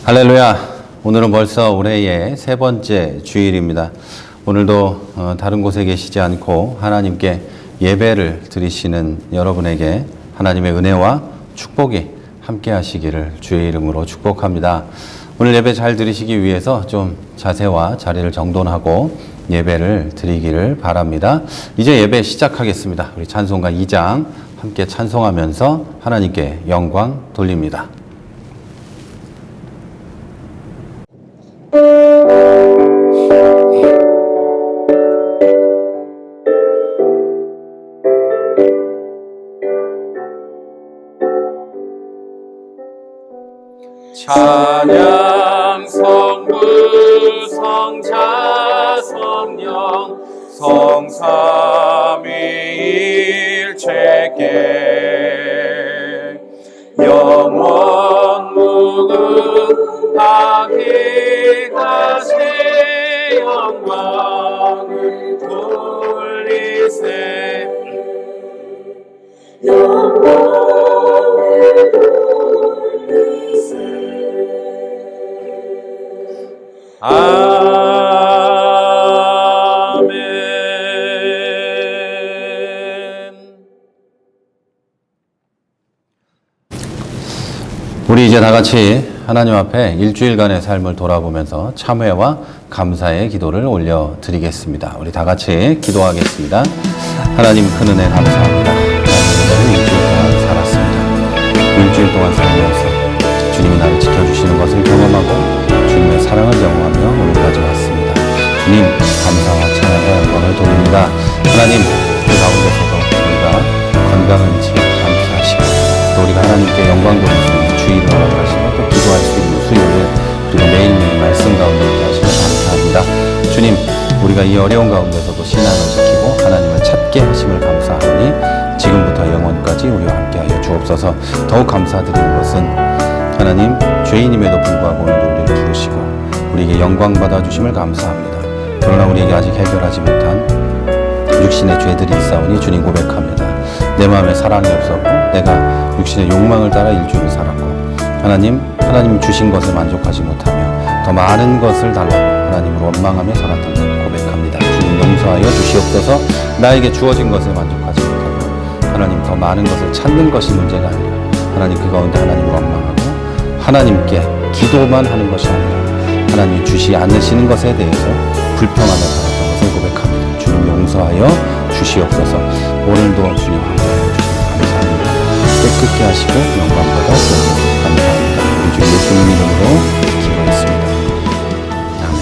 할렐루야. 오늘은 벌써 올해의 세 번째 주일입니다. 오늘도 다른 곳에 계시지 않고 하나님께 예배를 드리시는 여러분에게 하나님의 은혜와 축복이 함께 하시기를 주의 이름으로 축복합니다. 오늘 예배 잘 드리시기 위해서 좀 자세와 자리를 정돈하고 예배를 드리기를 바랍니다. 이제 예배 시작하겠습니다. 우리 찬송가 2장 함께 찬송하면서 하나님께 영광 돌립니다. 찬양 성부 성자 성령 성삼위일체께 영원 무궁하게 가세 영광을 돌리세 영광을 돌리세 아멘. 우리 이제 다 같이 하나님 앞에 일주일간의 삶을 돌아보면서 참회와 감사의 기도를 올려드리겠습니다. 우리 다 같이 기도하겠습니다. 하나님 큰 은혜 감사합니다. 하나님 일주일 동안 살았습니다. 일주일 동안 살면서 주님이 나를 지켜주시는 것을 경험하고 주님의 사랑을 경험하며 오늘까지 왔습니다. 주님 감사와 찬양과 영광을 돌립니다. 하나님 그 가운데서도 우리가 건강을 잃지 않게 하시고 또 우리가 하나님께 영광 돌릴 수 있는 주일을 허락하시고 또 기도할 수 있는 수요일 그리고 매일매일 말씀 가운데 있게 하시며 감사합니다. 주님 우리가 이 어려운 가운데서도 신앙을 지키고 하나님을 찾게 하심을 감사하니 지금부터 영원까지 우리와 함께하여 주옵소서. 더욱 감사드리는 것은 하나님 죄인임에도 불구하고 오늘도 우리를 부르시고 우리에게 영광 받아주심을 감사합니다. 그러나 우리에게 아직 해결하지 못한 육신의 죄들이 있사오니 주님 고백합니다. 내 마음에 사랑이 없었고 내가 육신의 욕망을 따라 일주일을 살았고 하나님 주신 것에 만족하지 못하며 더 많은 것을 달라고 하나님을 원망하며 살았던 것 고백합니다. 주님 용서하여 주시옵소서. 나에게 주어진 것에 만족하지 못하고 하나님 더 많은 것을 찾는 것이 문제가 아니라 하나님 그 가운데 하나님을 원망하고 하나님께 기도만 하는 것이 아니라 하나님이 주시 않으시는 것에 대해서 불평하며 살았던 것을 고백합니다. 주님 용서하여 주시옵소서. 오늘도 주님 함께하여 주시면 감사합니다. 깨끗게 하시고 영광 받아 주옵소서. 감사합니다. 우리 주 예수님 이름으로 기도했습니다. 아멘.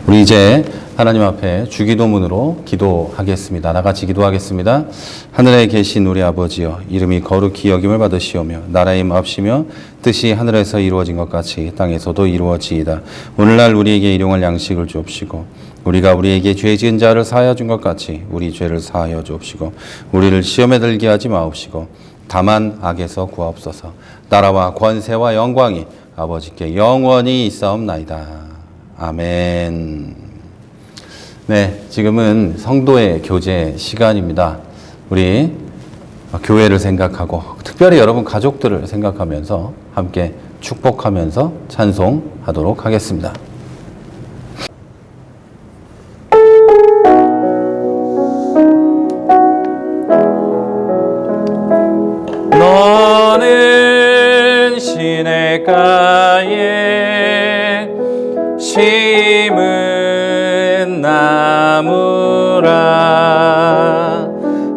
우리 이제 하나님 앞에 주기도문으로 기도하겠습니다. 나같이 기도하겠습니다. 하늘에 계신 우리 아버지여, 이름이 거룩히 여김을 받으시오며 나라의 마옵시며 뜻이 하늘에서 이루어진 것 같이 땅에서도 이루어지이다. 오늘날 우리에게 일용할 양식을 주옵시고 우리가 우리에게 죄 지은 자를 사하여 준 것 같이 우리 죄를 사하여 주옵시고 우리를 시험에 들게 하지 마옵시고 다만 악에서 구하옵소서. 나라와 권세와 영광이 아버지께 영원히 있사옵나이다. 아멘. 네, 지금은 성도의 교제 시간입니다. 우리 교회를 생각하고 특별히 여러분 가족들을 생각하면서 함께 축복하면서 찬송하도록 하겠습니다. 너는 시냇가에 심은 나무라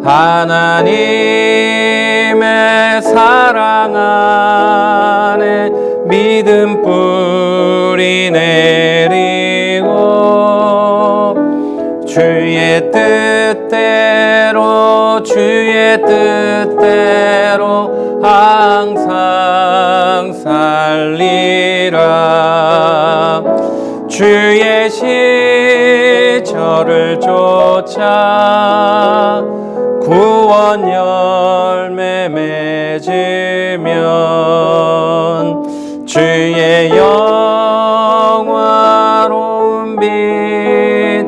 하나님의 사랑 안에 믿음 뿌리 내리고 주의 뜻대로 항상 살리라. 주의 시절을 쫓아 구원 열매 맺으면 주의 영화로운 빛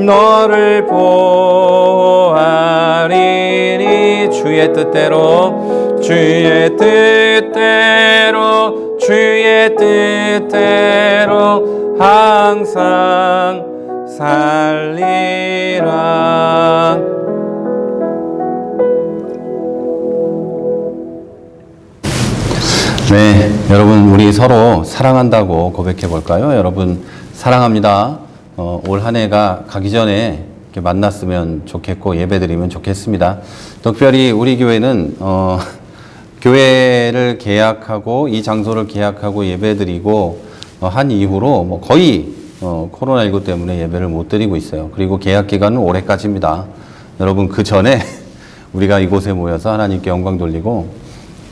너를 보아리니 주의 뜻대로 주의 뜻대로 항상 살리라. 네, 여러분 우리 서로 사랑한다고 고백해 볼까요? 여러분 사랑합니다. 올 한 해가 가기 전에 이렇게 만났으면 좋겠고 예배드리면 좋겠습니다. 특별히 우리 교회는 교회를 계약하고 이 장소를 계약하고 예배드리고 한 이후로 뭐 거의 코로나19 때문에 예배를 못 드리고 있어요. 그리고 계약 기간은 올해까지입니다. 여러분 그 전에 우리가 이곳에 모여서 하나님께 영광 돌리고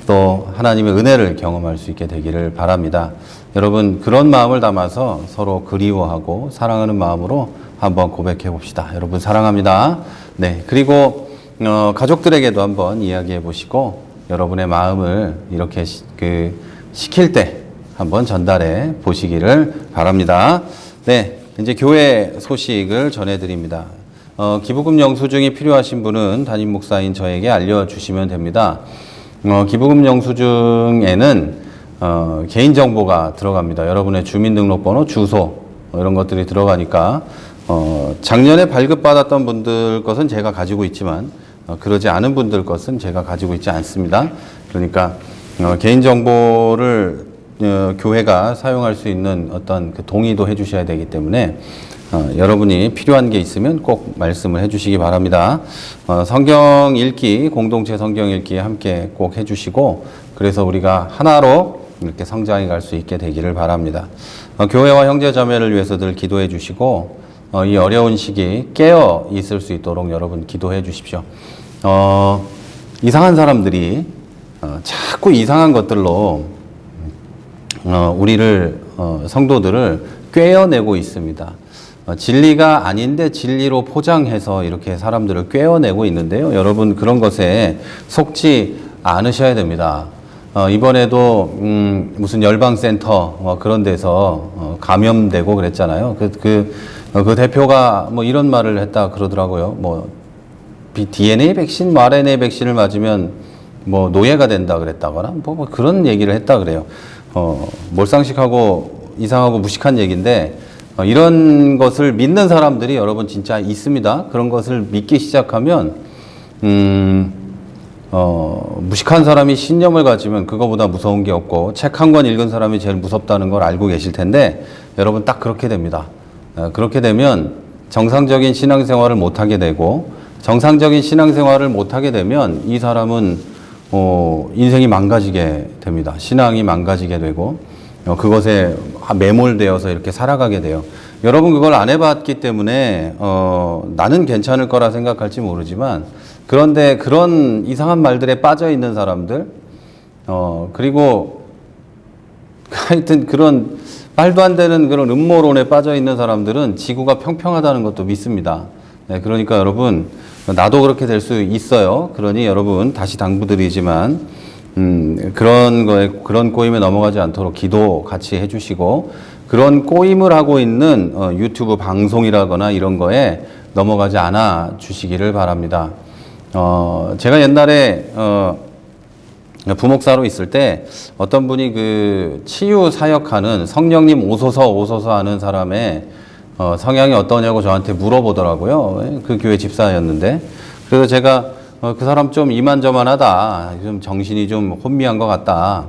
또 하나님의 은혜를 경험할 수 있게 되기를 바랍니다. 여러분 그런 마음을 담아서 서로 그리워하고 사랑하는 마음으로 한번 고백해 봅시다. 여러분 사랑합니다. 네, 그리고 가족들에게도 한번 이야기해 보시고 여러분의 마음을 이렇게 시킬 때 한번 전달해 보시기를 바랍니다. 네, 이제 교회 소식을 전해드립니다. 기부금 영수증이 필요하신 분은 담임 목사인 저에게 알려주시면 됩니다. 기부금 영수증에는 개인정보가 들어갑니다. 여러분의 주민등록번호, 주소 이런 것들이 들어가니까 작년에 발급받았던 분들 것은 제가 가지고 있지만 그러지 않은 분들 것은 제가 가지고 있지 않습니다. 그러니까 개인정보를 교회가 사용할 수 있는 어떤 그 동의도 해주셔야 되기 때문에 여러분이 필요한 게 있으면 꼭 말씀을 해주시기 바랍니다. 성경 읽기, 공동체 성경 읽기 함께 꼭 해주시고 그래서 우리가 하나로 이렇게 성장해 갈 수 있게 되기를 바랍니다. 교회와 형제 자매를 위해서 늘 기도해 주시고 이 어려운 시기 깨어 있을 수 있도록 여러분 기도해 주십시오. 이상한 사람들이 자꾸 이상한 것들로 우리를 성도들을 꿰어내고 있습니다. 진리가 아닌데 진리로 포장해서 이렇게 사람들을 꿰어내고 있는데요. 여러분 그런 것에 속지 않으셔야 됩니다. 이번에도 무슨 열방센터 그런 데서 감염되고 그랬잖아요. 그 대표가 뭐 이런 말을 했다 그러더라고요. 뭐 DNA 백신, 뭐 RNA 백신을 맞으면 뭐 노예가 된다 그랬다거나 뭐 그런 얘기를 했다 그래요. 몰상식하고 이상하고 무식한 얘기인데 이런 것을 믿는 사람들이 여러분 진짜 있습니다. 그런 것을 믿기 시작하면 무식한 사람이 신념을 가지면 그거보다 무서운 게 없고 책 한 권 읽은 사람이 제일 무섭다는 걸 알고 계실 텐데 여러분 딱 그렇게 됩니다. 그렇게 되면 정상적인 신앙생활을 못하게 되고 정상적인 신앙생활을 못하게 되면 이 사람은 인생이 망가지게 됩니다. 신앙이 망가지게 되고 그것에 매몰되어서 이렇게 살아가게 돼요. 여러분 그걸 안 해봤기 때문에 나는 괜찮을 거라 생각할지 모르지만 그런데 그런 이상한 말들에 빠져 있는 사람들 그리고 하여튼 그런 말도 안 되는 그런 음모론에 빠져 있는 사람들은 지구가 평평하다는 것도 믿습니다. 네, 그러니까 여러분 나도 그렇게 될 수 있어요. 그러니 여러분 다시 당부드리지만 그런 꼬임에 넘어가지 않도록 기도 같이 해주시고 그런 꼬임을 하고 있는 유튜브 방송이라거나 이런 거에 넘어가지 않아 주시기를 바랍니다. 제가 옛날에 부목사로 있을 때 어떤 분이 그 치유 사역하는 성령님 오소서 하는 사람의 성향이 어떠냐고 저한테 물어보더라고요. 그 교회 집사였는데. 그래서 제가 그 사람 좀 이만저만하다. 좀 정신이 좀 혼미한 것 같다.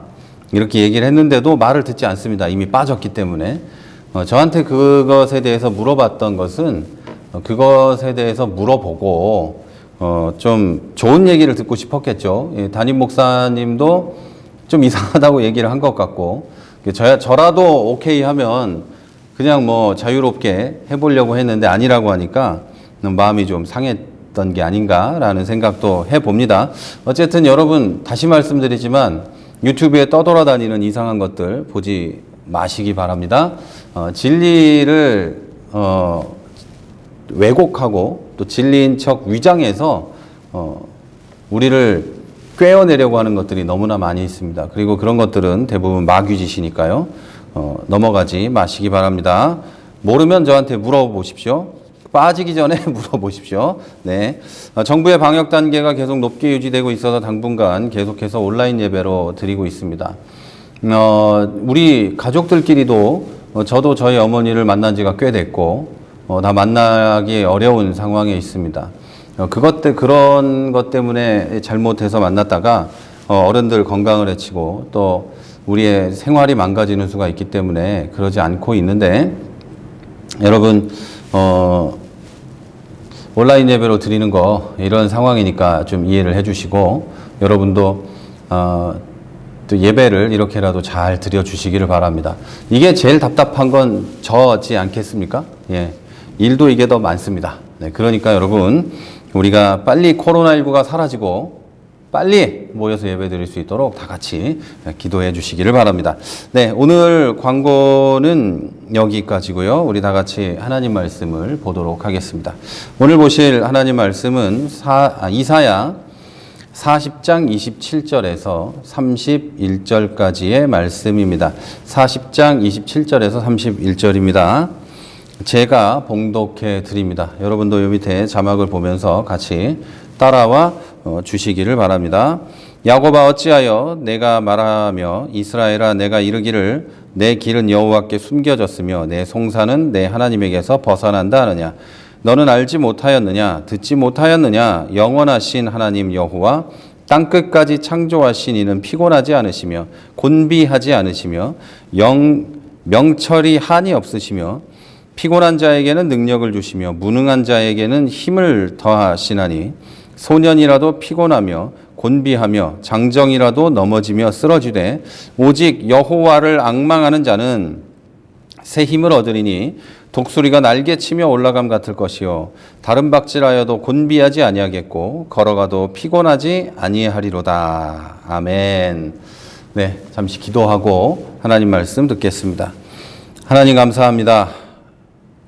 이렇게 얘기를 했는데도 말을 듣지 않습니다. 이미 빠졌기 때문에. 저한테 그것에 대해서 물어봤던 것은 그것에 대해서 물어보고 좀 좋은 얘기를 듣고 싶었겠죠. 예, 담임 목사님도 좀 이상하다고 얘기를 한 것 같고 저라도 오케이 하면 그냥 뭐 자유롭게 해보려고 했는데 아니라고 하니까 마음이 좀 상했던 게 아닌가라는 생각도 해봅니다. 어쨌든 여러분 다시 말씀드리지만 유튜브에 떠돌아다니는 이상한 것들 보지 마시기 바랍니다. 진리를 왜곡하고 또 진리인 척 위장해서 우리를 꿰어내려고 하는 것들이 너무나 많이 있습니다. 그리고 그런 것들은 대부분 마귀짓이니까요. 넘어가지 마시기 바랍니다. 모르면 저한테 물어보십시오. 빠지기 전에 물어보십시오. 네. 정부의 방역 단계가 계속 높게 유지되고 있어서 당분간 계속해서 온라인 예배로 드리고 있습니다. 우리 가족들끼리도 저도 저희 어머니를 만난 지가 꽤 됐고 다 만나기 어려운 상황에 있습니다. 그런 것 때문에 잘못해서 만났다가 어른들 건강을 해치고 또 우리의 생활이 망가지는 수가 있기 때문에 그러지 않고 있는데, 여러분 온라인 예배로 드리는 거 이런 상황이니까 좀 이해를 해주시고, 여러분도 또 예배를 이렇게라도 잘 드려주시기를 바랍니다. 이게 제일 답답한 건 저지 않겠습니까? 예, 일도 이게 더 많습니다. 네, 그러니까 여러분 우리가 빨리 코로나19가 사라지고 빨리 모여서 예배 드릴 수 있도록 다 같이 기도해 주시기를 바랍니다. 네, 오늘 광고는 여기까지고요. 우리 다 같이 하나님 말씀을 보도록 하겠습니다. 오늘 보실 하나님 말씀은 이사야 40장 27절에서 31절까지의 말씀입니다. 40장 27절에서 31절입니다. 제가 봉독해 드립니다. 여러분도 이 밑에 자막을 보면서 같이 따라와 주시기를 바랍니다. 야곱아 어찌하여 내가 말하며 이스라엘아 내가 이르기를 내 길은 여호와께 숨겨졌으며 내 송사는 내 하나님에게서 벗어난다 하느냐. 너는 알지 못하였느냐 듣지 못하였느냐. 영원하신 하나님 여호와 땅끝까지 창조하신 이는 피곤하지 않으시며 곤비하지 않으시며 명철이 한이 없으시며 피곤한 자에게는 능력을 주시며 무능한 자에게는 힘을 더하시나니 소년이라도 피곤하며 곤비하며 장정이라도 넘어지며 쓰러지되 오직 여호와를 앙망하는 자는 새 힘을 얻으리니 독수리가 날개치며 올라감 같을 것이요 다른 박질하여도 곤비하지 아니하겠고 걸어가도 피곤하지 아니하리로다. 아멘. 네, 잠시 기도하고 하나님 말씀 듣겠습니다. 하나님 감사합니다.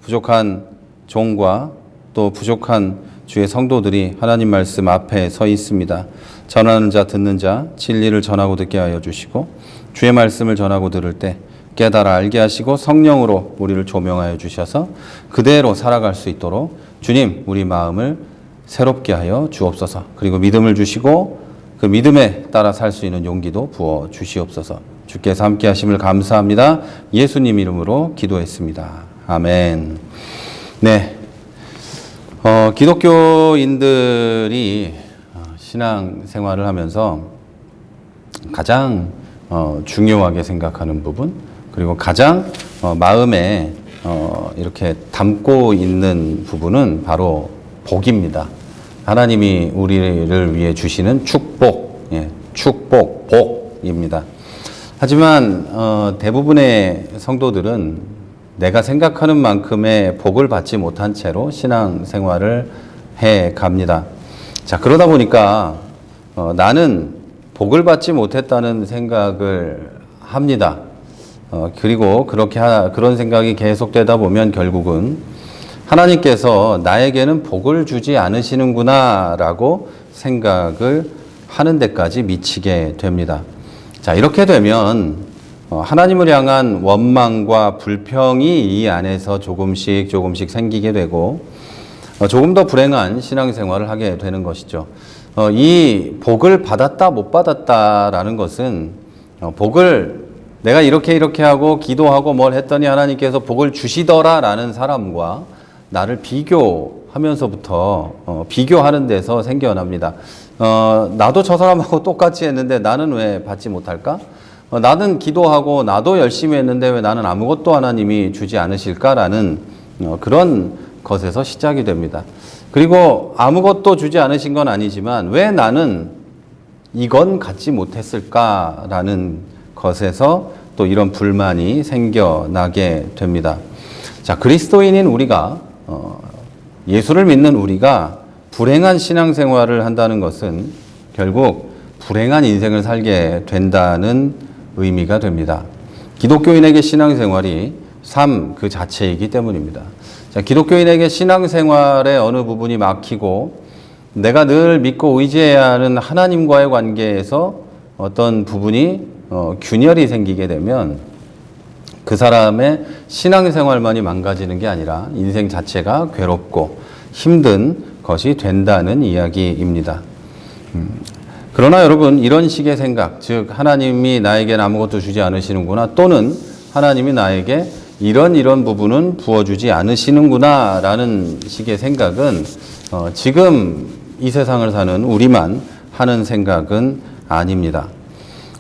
부족한 종과 또 부족한 주의 성도들이 하나님 말씀 앞에 서 있습니다. 전하는 자 듣는 자 진리를 전하고 듣게 하여 주시고 주의 말씀을 전하고 들을 때 깨달아 알게 하시고 성령으로 우리를 조명하여 주셔서 그대로 살아갈 수 있도록 주님 우리 마음을 새롭게 하여 주옵소서. 그리고 믿음을 주시고 그 믿음에 따라 살 수 있는 용기도 부어 주시옵소서. 주께서 함께 하심을 감사합니다. 예수님 이름으로 기도했습니다. 아멘. 네, 기독교인들이 신앙 생활을 하면서 가장 중요하게 생각하는 부분, 그리고 가장 마음에 이렇게 담고 있는 부분은 바로 복입니다. 하나님이 우리를 위해 주시는 축복, 축복, 복입니다. 하지만 대부분의 성도들은 내가 생각하는 만큼의 복을 받지 못한 채로 신앙생활을 해 갑니다. 자, 그러다 보니까 나는 복을 받지 못했다는 생각을 합니다. 그리고 그런 생각이 계속되다 보면 결국은 하나님께서 나에게는 복을 주지 않으시는구나라고 생각을 하는 데까지 미치게 됩니다. 자, 이렇게 되면 하나님을 향한 원망과 불평이 이 안에서 조금씩 생기게 되고 조금 더 불행한 신앙생활을 하게 되는 것이죠. 이 복을 받았다 못 받았다라는 것은 복을 내가 이렇게 하고 기도하고 뭘 했더니 하나님께서 복을 주시더라라는 사람과 나를 비교하면서부터 비교하는 데서 생겨납니다. 나도 저 사람하고 똑같이 했는데 나는 왜 받지 못할까? 나는 기도하고 나도 열심히 했는데 왜 나는 아무것도 하나님이 주지 않으실까라는 그런 것에서 시작이 됩니다. 그리고 아무것도 주지 않으신 건 아니지만 왜 나는 이건 갖지 못했을까라는 것에서 또 이런 불만이 생겨나게 됩니다. 자, 그리스도인인 우리가 예수를 믿는 우리가 불행한 신앙생활을 한다는 것은 결국 불행한 인생을 살게 된다는 의미가 됩니다. 기독교인에게 신앙생활이 삶 그 자체이기 때문입니다. 자, 기독교인에게 신앙생활의 어느 부분이 막히고 내가 늘 믿고 의지해야 하는 하나님과의 관계에서 어떤 부분이 균열이 생기게 되면 그 사람의 신앙생활만이 망가지는 게 아니라 인생 자체가 괴롭고 힘든 것이 된다는 이야기입니다. 그러나 여러분, 이런 식의 생각, 즉 하나님이 나에겐 아무것도 주지 않으시는구나, 또는 하나님이 나에게 이런 부분은 부어주지 않으시는구나 라는 식의 생각은 지금 이 세상을 사는 우리만 하는 생각은 아닙니다.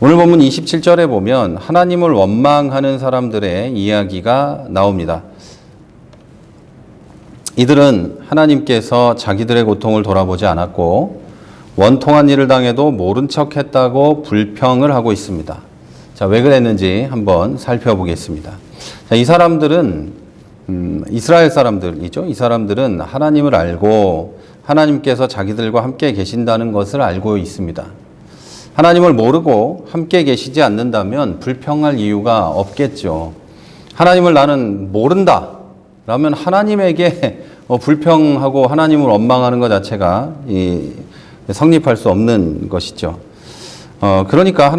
오늘 본문 27절에 보면 하나님을 원망하는 사람들의 이야기가 나옵니다. 이들은 하나님께서 자기들의 고통을 돌아보지 않았고 원통한 일을 당해도 모른 척 했다고 불평을 하고 있습니다. 자, 왜 그랬는지 한번 살펴보겠습니다. 자, 이 사람들은 이스라엘 사람들이죠. 이 사람들은 하나님을 알고 하나님께서 자기들과 함께 계신다는 것을 알고 있습니다. 하나님을 모르고 함께 계시지 않는다면 불평할 이유가 없겠죠. 하나님을 나는 모른다 라면 하나님에게 불평하고 하나님을 원망하는 것 자체가 성립할 수 없는 것이죠. 그러니까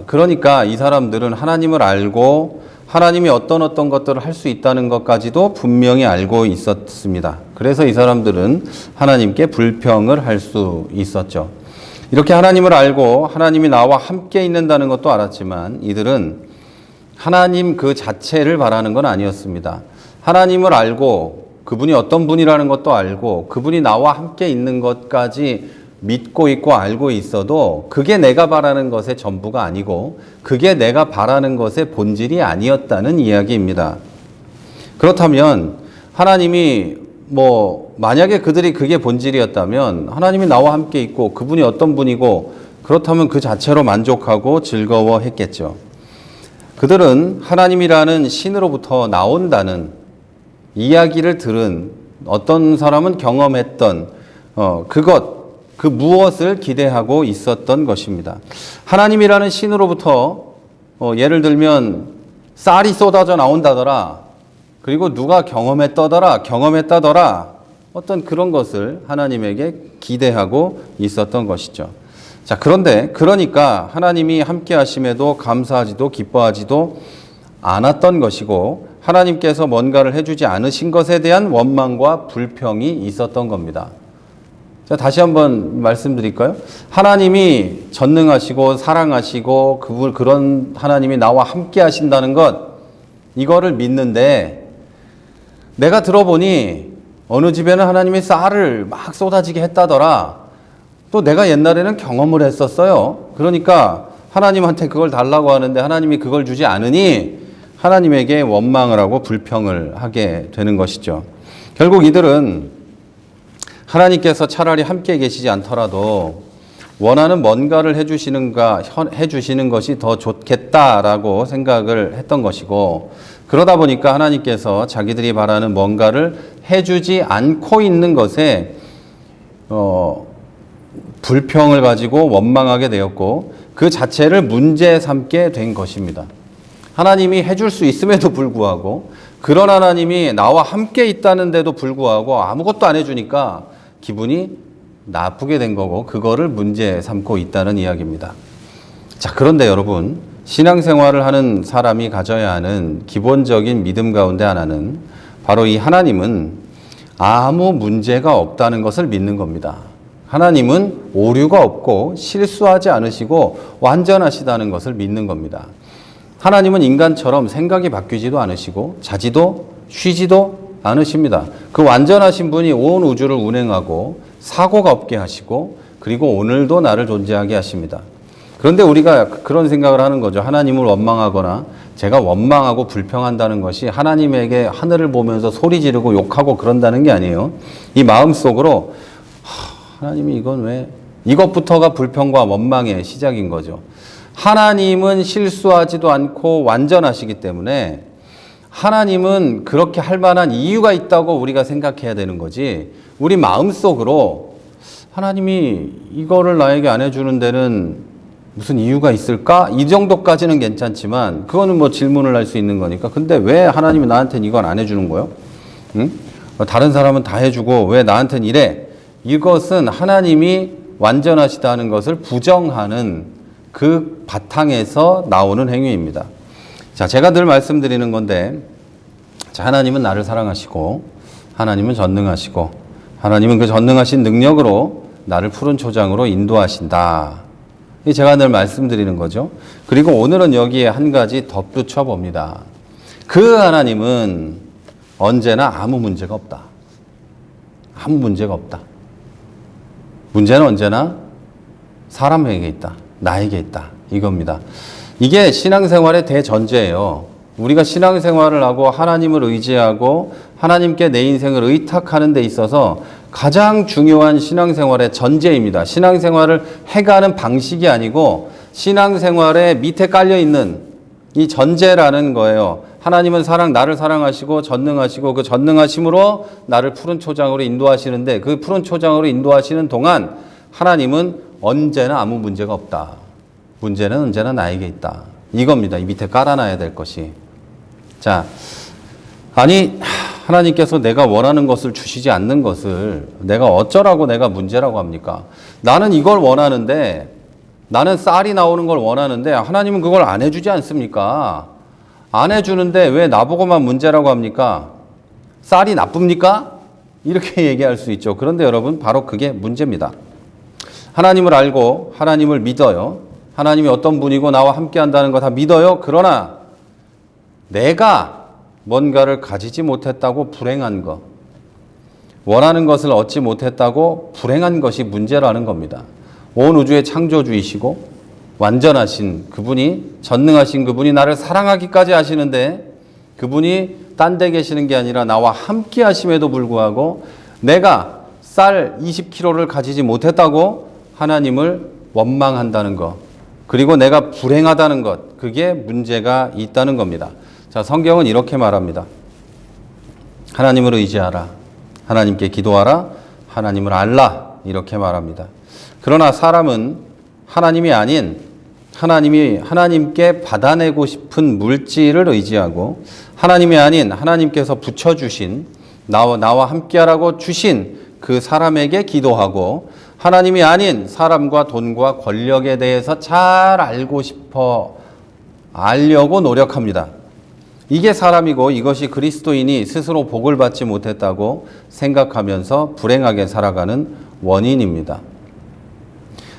그러니까 이 사람들은 하나님을 알고 하나님이 어떤 것들을 할 수 있다는 것까지도 분명히 알고 있었습니다. 그래서 이 사람들은 하나님께 불평을 할 수 있었죠. 이렇게 하나님을 알고 하나님이 나와 함께 있는다는 것도 알았지만 이들은 하나님 그 자체를 바라는 건 아니었습니다. 하나님을 알고 그분이 어떤 분이라는 것도 알고 그분이 나와 함께 있는 것까지 믿고 있고 알고 있어도 그게 내가 바라는 것의 전부가 아니고 그게 내가 바라는 것의 본질이 아니었다는 이야기입니다. 그렇다면 하나님이 만약에 그들이 그게 본질이었다면 하나님이 나와 함께 있고 그분이 어떤 분이고 그렇다면 그 자체로 만족하고 즐거워했겠죠. 그들은 하나님이라는 신으로부터 나온다는 이야기를 들은 어떤 사람은 경험했던 그 무엇을 기대하고 있었던 것입니다. 하나님이라는 신으로부터 예를 들면 쌀이 쏟아져 나온다더라. 그리고 누가 경험했다더라. 어떤 그런 것을 하나님에게 기대하고 있었던 것이죠. 자, 그러니까 하나님이 함께 하심에도 감사하지도 기뻐하지도 않았던 것이고 하나님께서 뭔가를 해주지 않으신 것에 대한 원망과 불평이 있었던 겁니다. 자, 다시 한번 말씀드릴까요? 하나님이 전능하시고 사랑하시고 그런 하나님이 나와 함께 하신다는 것, 이거를 믿는데 내가 들어보니 어느 집에는 하나님이 쌀을 막 쏟아지게 했다더라. 또 내가 옛날에는 경험을 했었어요. 그러니까 하나님한테 그걸 달라고 하는데 하나님이 그걸 주지 않으니 하나님에게 원망을 하고 불평을 하게 되는 것이죠. 결국 이들은 하나님께서 차라리 함께 계시지 않더라도 원하는 뭔가를 해주시는 것이 더 좋겠다라고 생각을 했던 것이고 그러다 보니까 하나님께서 자기들이 바라는 뭔가를 해주지 않고 있는 것에 불평을 가지고 원망하게 되었고 그 자체를 문제 삼게 된 것입니다. 하나님이 해줄 수 있음에도 불구하고 그런 하나님이 나와 함께 있다는데도 불구하고 아무것도 안 해주니까 기분이 나쁘게 된 거고 그거를 문제 삼고 있다는 이야기입니다. 자, 그런데 여러분, 신앙생활을 하는 사람이 가져야 하는 기본적인 믿음 가운데 하나는 바로 이 하나님은 아무 문제가 없다는 것을 믿는 겁니다. 하나님은 오류가 없고 실수하지 않으시고 완전하시다는 것을 믿는 겁니다. 하나님은 인간처럼 생각이 바뀌지도 않으시고 자지도 쉬지도 않으십니다. 그 완전하신 분이 온 우주를 운행하고 사고가 없게 하시고 그리고 오늘도 나를 존재하게 하십니다. 그런데 우리가 그런 생각을 하는 거죠. 하나님을 원망하거나 제가 원망하고 불평한다는 것이 하나님에게 하늘을 보면서 소리 지르고 욕하고 그런다는 게 아니에요. 이 마음속으로 하나님이 이건 왜? 이것부터가 불평과 원망의 시작인 거죠. 하나님은 실수하지도 않고 완전하시기 때문에 하나님은 그렇게 할 만한 이유가 있다고 우리가 생각해야 되는 거지. 우리 마음속으로 하나님이 이거를 나에게 안 해주는 데는 무슨 이유가 있을까? 이 정도까지는 괜찮지만 그거는 질문을 할 수 있는 거니까. 근데 왜 하나님이 나한테는 이건 안 해주는 거예요? 응? 다른 사람은 다 해주고 왜 나한테는 이래? 이것은 하나님이 완전하시다는 것을 부정하는 그 바탕에서 나오는 행위입니다. 자, 제가 늘 말씀드리는 건데, 자, 하나님은 나를 사랑하시고, 하나님은 전능하시고, 하나님은 그 전능하신 능력으로 나를 푸른 초장으로 인도하신다. 이 제가 늘 말씀드리는 거죠. 그리고 오늘은 여기에 한 가지 덧붙여 봅니다. 그 하나님은 언제나 아무 문제가 없다. 아무 문제가 없다. 문제는 언제나 사람에게 있다. 나에게 있다. 이겁니다. 이게 신앙생활의 대전제예요. 우리가 신앙생활을 하고 하나님을 의지하고 하나님께 내 인생을 의탁하는 데 있어서 가장 중요한 신앙생활의 전제입니다. 신앙생활을 해가는 방식이 아니고 신앙생활의 밑에 깔려있는 이 전제라는 거예요. 하나님은 나를 사랑하시고 전능하시고 그 전능하심으로 나를 푸른 초장으로 인도하시는데 그 푸른 초장으로 인도하시는 동안 하나님은 언제나 아무 문제가 없다. 문제는 언제나 나에게 있다. 이겁니다. 이 밑에 깔아놔야 될 것이. 자, 아니 하나님께서 내가 원하는 것을 주시지 않는 것을 내가 어쩌라고 내가 문제라고 합니까? 나는 이걸 원하는데 나는 쌀이 나오는 걸 원하는데 하나님은 그걸 안 해주지 않습니까? 안 해주는데 왜 나보고만 문제라고 합니까? 쌀이 나쁩니까? 이렇게 얘기할 수 있죠. 그런데 여러분 바로 그게 문제입니다. 하나님을 알고 하나님을 믿어요. 하나님이 어떤 분이고 나와 함께 한다는 거 다 믿어요. 그러나 내가 뭔가를 가지지 못했다고 불행한 것, 원하는 것을 얻지 못했다고 불행한 것이 문제라는 겁니다. 온 우주의 창조주이시고 완전하신 그분이, 전능하신 그분이 나를 사랑하기까지 하시는데 그분이 딴 데 계시는 게 아니라 나와 함께 하심에도 불구하고 내가 쌀 20kg를 가지지 못했다고 하나님을 원망한다는 것, 그리고 내가 불행하다는 것, 그게 문제가 있다는 겁니다. 자, 성경은 이렇게 말합니다. 하나님을 의지하라. 하나님께 기도하라. 하나님을 알라. 이렇게 말합니다. 그러나 사람은 하나님이 아닌 하나님이 하나님께 받아내고 싶은 물질을 의지하고 하나님이 아닌 하나님께서 붙여주신 나와 함께하라고 주신 그 사람에게 기도하고 하나님이 아닌 사람과 돈과 권력에 대해서 잘 알려고 노력합니다. 이게 사람이고 이것이 그리스도인이 스스로 복을 받지 못했다고 생각하면서 불행하게 살아가는 원인입니다.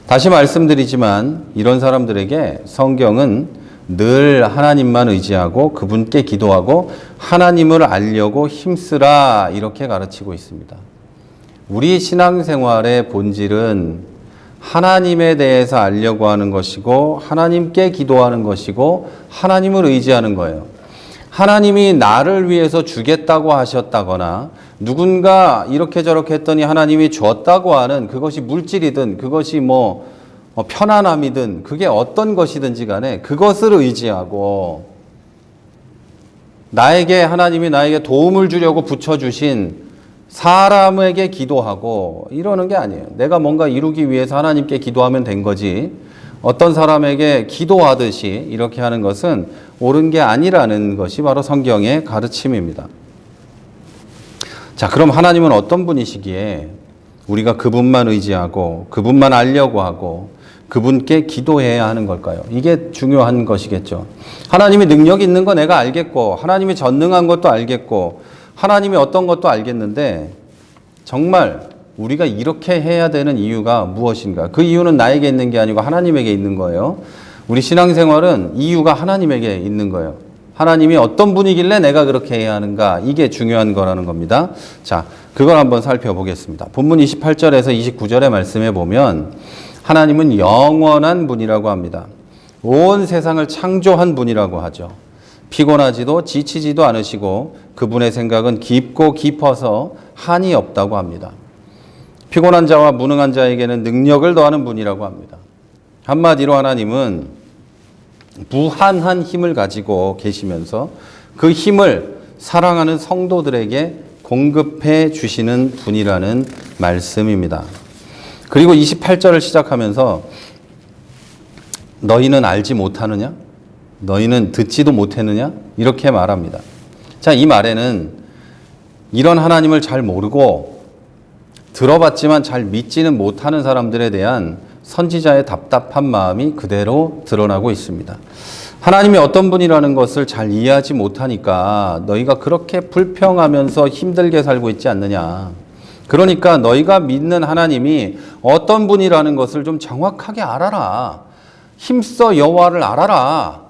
다시 말씀드리지만 이런 사람들에게 성경은 늘 하나님만 의지하고 그분께 기도하고 하나님을 알려고 힘쓰라 이렇게 가르치고 있습니다. 우리 신앙생활의 본질은 하나님에 대해서 알려고 하는 것이고 하나님께 기도하는 것이고 하나님을 의지하는 거예요. 하나님이 나를 위해서 주겠다고 하셨다거나 누군가 이렇게 저렇게 했더니 하나님이 줬다고 하는 그것이 물질이든 그것이 편안함이든 그게 어떤 것이든지 간에 그것을 의지하고 하나님이 나에게 도움을 주려고 붙여주신 사람에게 기도하고 이러는 게 아니에요. 내가 뭔가 이루기 위해서 하나님께 기도하면 된 거지 어떤 사람에게 기도하듯이 이렇게 하는 것은 옳은 게 아니라는 것이 바로 성경의 가르침입니다. 자, 그럼 하나님은 어떤 분이시기에 우리가 그분만 의지하고 그분만 알려고 하고 그분께 기도해야 하는 걸까요? 이게 중요한 것이겠죠. 하나님이 능력 있는 거 내가 알겠고 하나님이 전능한 것도 알겠고 하나님이 어떤 것도 알겠는데 정말 우리가 이렇게 해야 되는 이유가 무엇인가? 그 이유는 나에게 있는 게 아니고 하나님에게 있는 거예요. 우리 신앙생활은 이유가 하나님에게 있는 거예요. 하나님이 어떤 분이길래 내가 그렇게 해야 하는가? 이게 중요한 거라는 겁니다. 자, 그걸 한번 살펴보겠습니다. 본문 28절에서 29절의 말씀에 보면 하나님은 영원한 분이라고 합니다. 온 세상을 창조한 분이라고 하죠. 피곤하지도 지치지도 않으시고 그분의 생각은 깊고 깊어서 한이 없다고 합니다. 피곤한 자와 무능한 자에게는 능력을 더하는 분이라고 합니다. 한마디로 하나님은 무한한 힘을 가지고 계시면서 그 힘을 사랑하는 성도들에게 공급해 주시는 분이라는 말씀입니다. 그리고 28절을 시작하면서 너희는 알지 못하느냐? 너희는 듣지도 못했느냐? 이렇게 말합니다. 자, 이 말에는 이런 하나님을 잘 모르고 들어봤지만 잘 믿지는 못하는 사람들에 대한 선지자의 답답한 마음이 그대로 드러나고 있습니다. 하나님이 어떤 분이라는 것을 잘 이해하지 못하니까 너희가 그렇게 불평하면서 힘들게 살고 있지 않느냐. 그러니까 너희가 믿는 하나님이 어떤 분이라는 것을 좀 정확하게 알아라. 힘써 여호와를 알아라.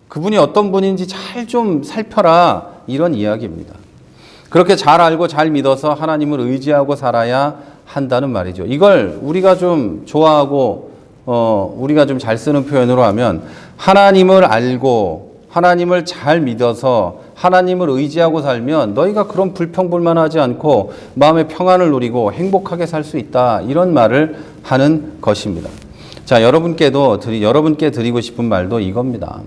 그분이 어떤 분인지 잘 좀 살펴라. 이런 이야기입니다. 그렇게 잘 알고 잘 믿어서 하나님을 의지하고 살아야 한다는 말이죠. 이걸 우리가 좀 좋아하고 우리가 좀 잘 쓰는 표현으로 하면 하나님을 알고 하나님을 잘 믿어서 하나님을 의지하고 살면 너희가 그런 불평불만하지 않고 마음의 평안을 누리고 행복하게 살 수 있다. 이런 말을 하는 것입니다. 자, 여러분께 드리고 싶은 말도 이겁니다.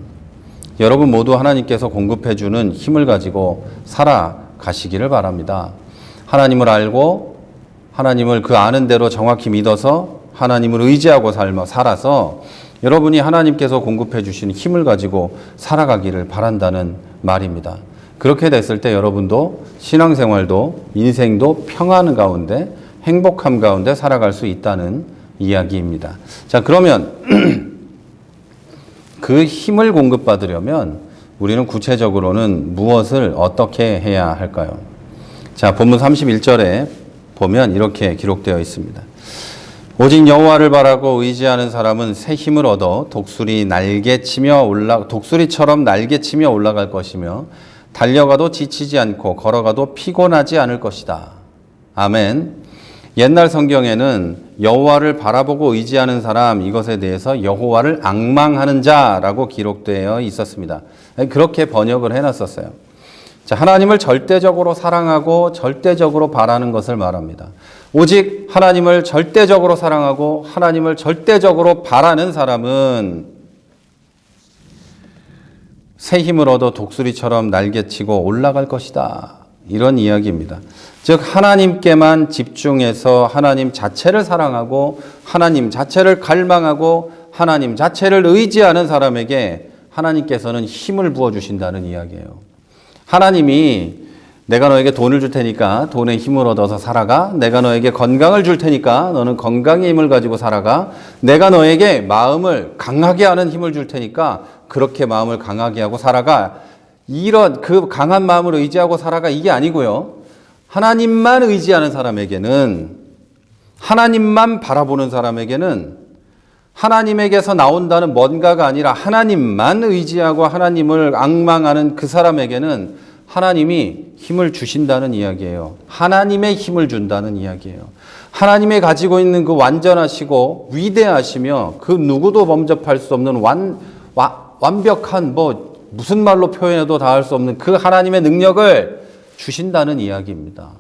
여러분 모두 하나님께서 공급해 주는 힘을 가지고 살아가시기를 바랍니다. 하나님을 알고 하나님을 그 아는 대로 정확히 믿어서 하나님을 의지하고 살아서 여러분이 하나님께서 공급해 주신 힘을 가지고 살아가기를 바란다는 말입니다. 그렇게 됐을 때 여러분도 신앙생활도 인생도 평안 가운데 행복함 가운데 살아갈 수 있다는 이야기입니다. 자, 그러면 그 힘을 공급받으려면 우리는 구체적으로는 무엇을 어떻게 해야 할까요? 자, 본문 31절에 보면 이렇게 기록되어 있습니다. 오직 여호와를 바라고 의지하는 사람은 새 힘을 얻어 독수리처럼 날개치며 올라갈 것이며 달려가도 지치지 않고 걸어가도 피곤하지 않을 것이다. 아멘. 옛날 성경에는 여호와를 바라보고 의지하는 사람, 이것에 대해서 여호와를 앙망하는 자라고 기록되어 있었습니다. 그렇게 번역을 해놨었어요. 자, 하나님을 절대적으로 사랑하고 절대적으로 바라는 것을 말합니다. 오직 하나님을 절대적으로 사랑하고 하나님을 절대적으로 바라는 사람은 새 힘을 얻어 독수리처럼 날개치고 올라갈 것이다. 이런 이야기입니다. 즉 하나님께만 집중해서 하나님 자체를 사랑하고 하나님 자체를 갈망하고 하나님 자체를 의지하는 사람에게 하나님께서는 힘을 부어주신다는 이야기예요. 하나님이 내가 너에게 돈을 줄 테니까 돈의 힘을 얻어서 살아가. 내가 너에게 건강을 줄 테니까 너는 건강의 힘을 가지고 살아가. 내가 너에게 마음을 강하게 하는 힘을 줄 테니까 그렇게 마음을 강하게 하고 살아가. 이런 그 강한 마음을 의지하고 살아가, 이게 아니고요. 하나님만 의지하는 사람에게는, 하나님만 바라보는 사람에게는 하나님에게서 나온다는 뭔가가 아니라 하나님만 의지하고 하나님을 앙망하는 그 사람에게는 하나님이 힘을 주신다는 이야기예요. 하나님의 힘을 준다는 이야기예요. 하나님이 가지고 있는 그 완전하시고 위대하시며 그 누구도 범접할 수 없는 완벽한 무슨 말로 표현해도 다 할 수 없는 그 하나님의 능력을 주신다는 이야기입니다.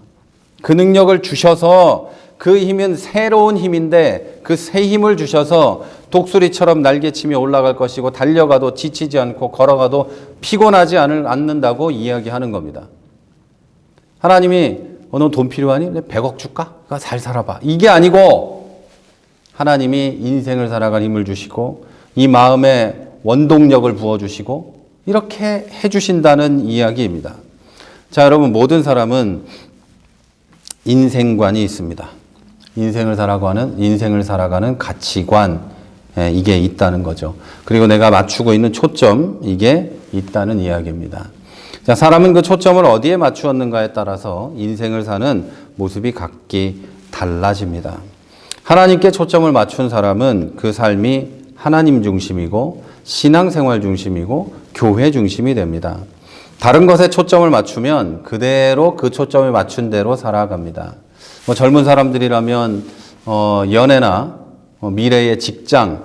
그 능력을 주셔서 그 힘은 새로운 힘인데 그 새 힘을 주셔서 독수리처럼 날개치며 올라갈 것이고 달려가도 지치지 않고 걸어가도 피곤하지 않는다고 이야기하는 겁니다. 하나님이 너 돈 필요하니? 100억 줄까? 잘 살아봐. 이게 아니고 하나님이 인생을 살아갈 힘을 주시고 이 마음에 원동력을 부어주시고 이렇게 해주신다는 이야기입니다. 자, 여러분, 모든 사람은 인생관이 있습니다. 인생을 살아가는 가치관, 이게 있다는 거죠. 그리고 내가 맞추고 있는 초점, 이게 있다는 이야기입니다. 자, 사람은 그 초점을 어디에 맞추었는가에 따라서 인생을 사는 모습이 각기 달라집니다. 하나님께 초점을 맞춘 사람은 그 삶이 하나님 중심이고 신앙생활 중심이고 교회 중심이 됩니다. 다른 것에 초점을 맞추면 그대로 그 초점을 맞춘 대로 살아갑니다. 젊은 사람들이라면 연애나 미래의 직장,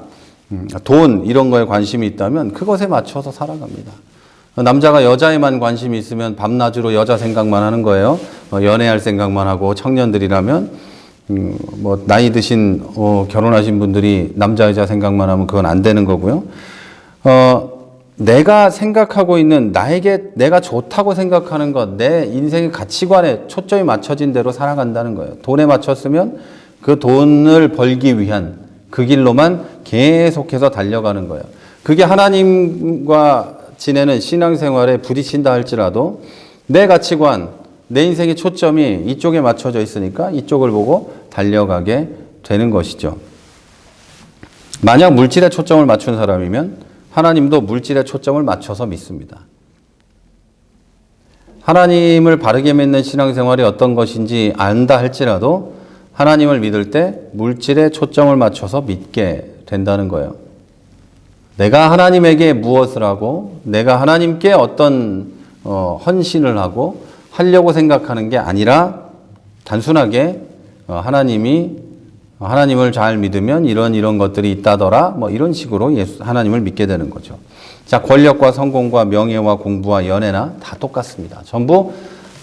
돈 이런 거에 관심이 있다면 그것에 맞춰서 살아갑니다. 남자가 여자에만 관심이 있으면 밤낮으로 여자 생각만 하는 거예요. 연애할 생각만 하고, 청년들이라면 나이 드신 결혼하신 분들이 남자 여자 생각만 하면 그건 안 되는 거고요. 내가 생각하고 있는 내가 좋다고 생각하는 것, 내 인생의 가치관에 초점이 맞춰진 대로 살아간다는 거예요. 돈에 맞췄으면 그 돈을 벌기 위한 그 길로만 계속해서 달려가는 거예요. 그게 하나님과 지내는 신앙생활에 부딪힌다 할지라도 내 가치관, 내 인생의 초점이 이쪽에 맞춰져 있으니까 이쪽을 보고 달려가게 되는 것이죠. 만약 물질에 초점을 맞춘 사람이면 하나님도 물질에 초점을 맞춰서 믿습니다. 하나님을 바르게 믿는 신앙생활이 어떤 것인지 안다 할지라도 하나님을 믿을 때 물질에 초점을 맞춰서 믿게 된다는 거예요. 내가 하나님에게 무엇을 하고 내가 하나님께 어떤 헌신을 하고 하려고 생각하는 게 아니라 단순하게 하나님을 잘 믿으면 이런 것들이 있다더라 뭐 이런 식으로 하나님을 믿게 되는 거죠. 자, 권력과 성공과 명예와 공부와 연애나 다 똑같습니다. 전부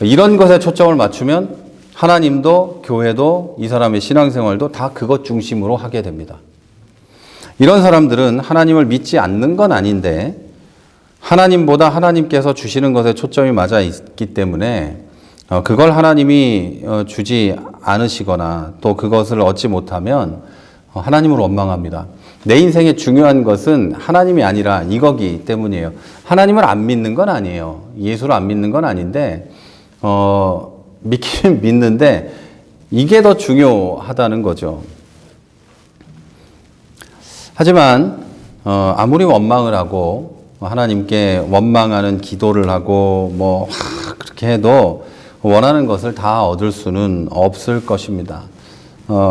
이런 것에 초점을 맞추면 하나님도 교회도 이 사람의 신앙생활도 다 그것 중심으로 하게 됩니다. 이런 사람들은 하나님을 믿지 않는 건 아닌데 하나님보다 하나님께서 주시는 것에 초점이 맞아 있기 때문에 그걸 하나님이 주지 않으시거나 또 그것을 얻지 못하면 하나님을 원망합니다. 내 인생에 중요한 것은 하나님이 아니라 이거기 때문이에요. 하나님을 안 믿는 건 아니에요. 예수를 안 믿는 건 아닌데 믿긴 믿는데 이게 더 중요하다는 거죠. 하지만 아무리 원망을 하고 하나님께 원망하는 기도를 하고 뭐 그렇게 해도 원하는 것을 다 얻을 수는 없을 것입니다.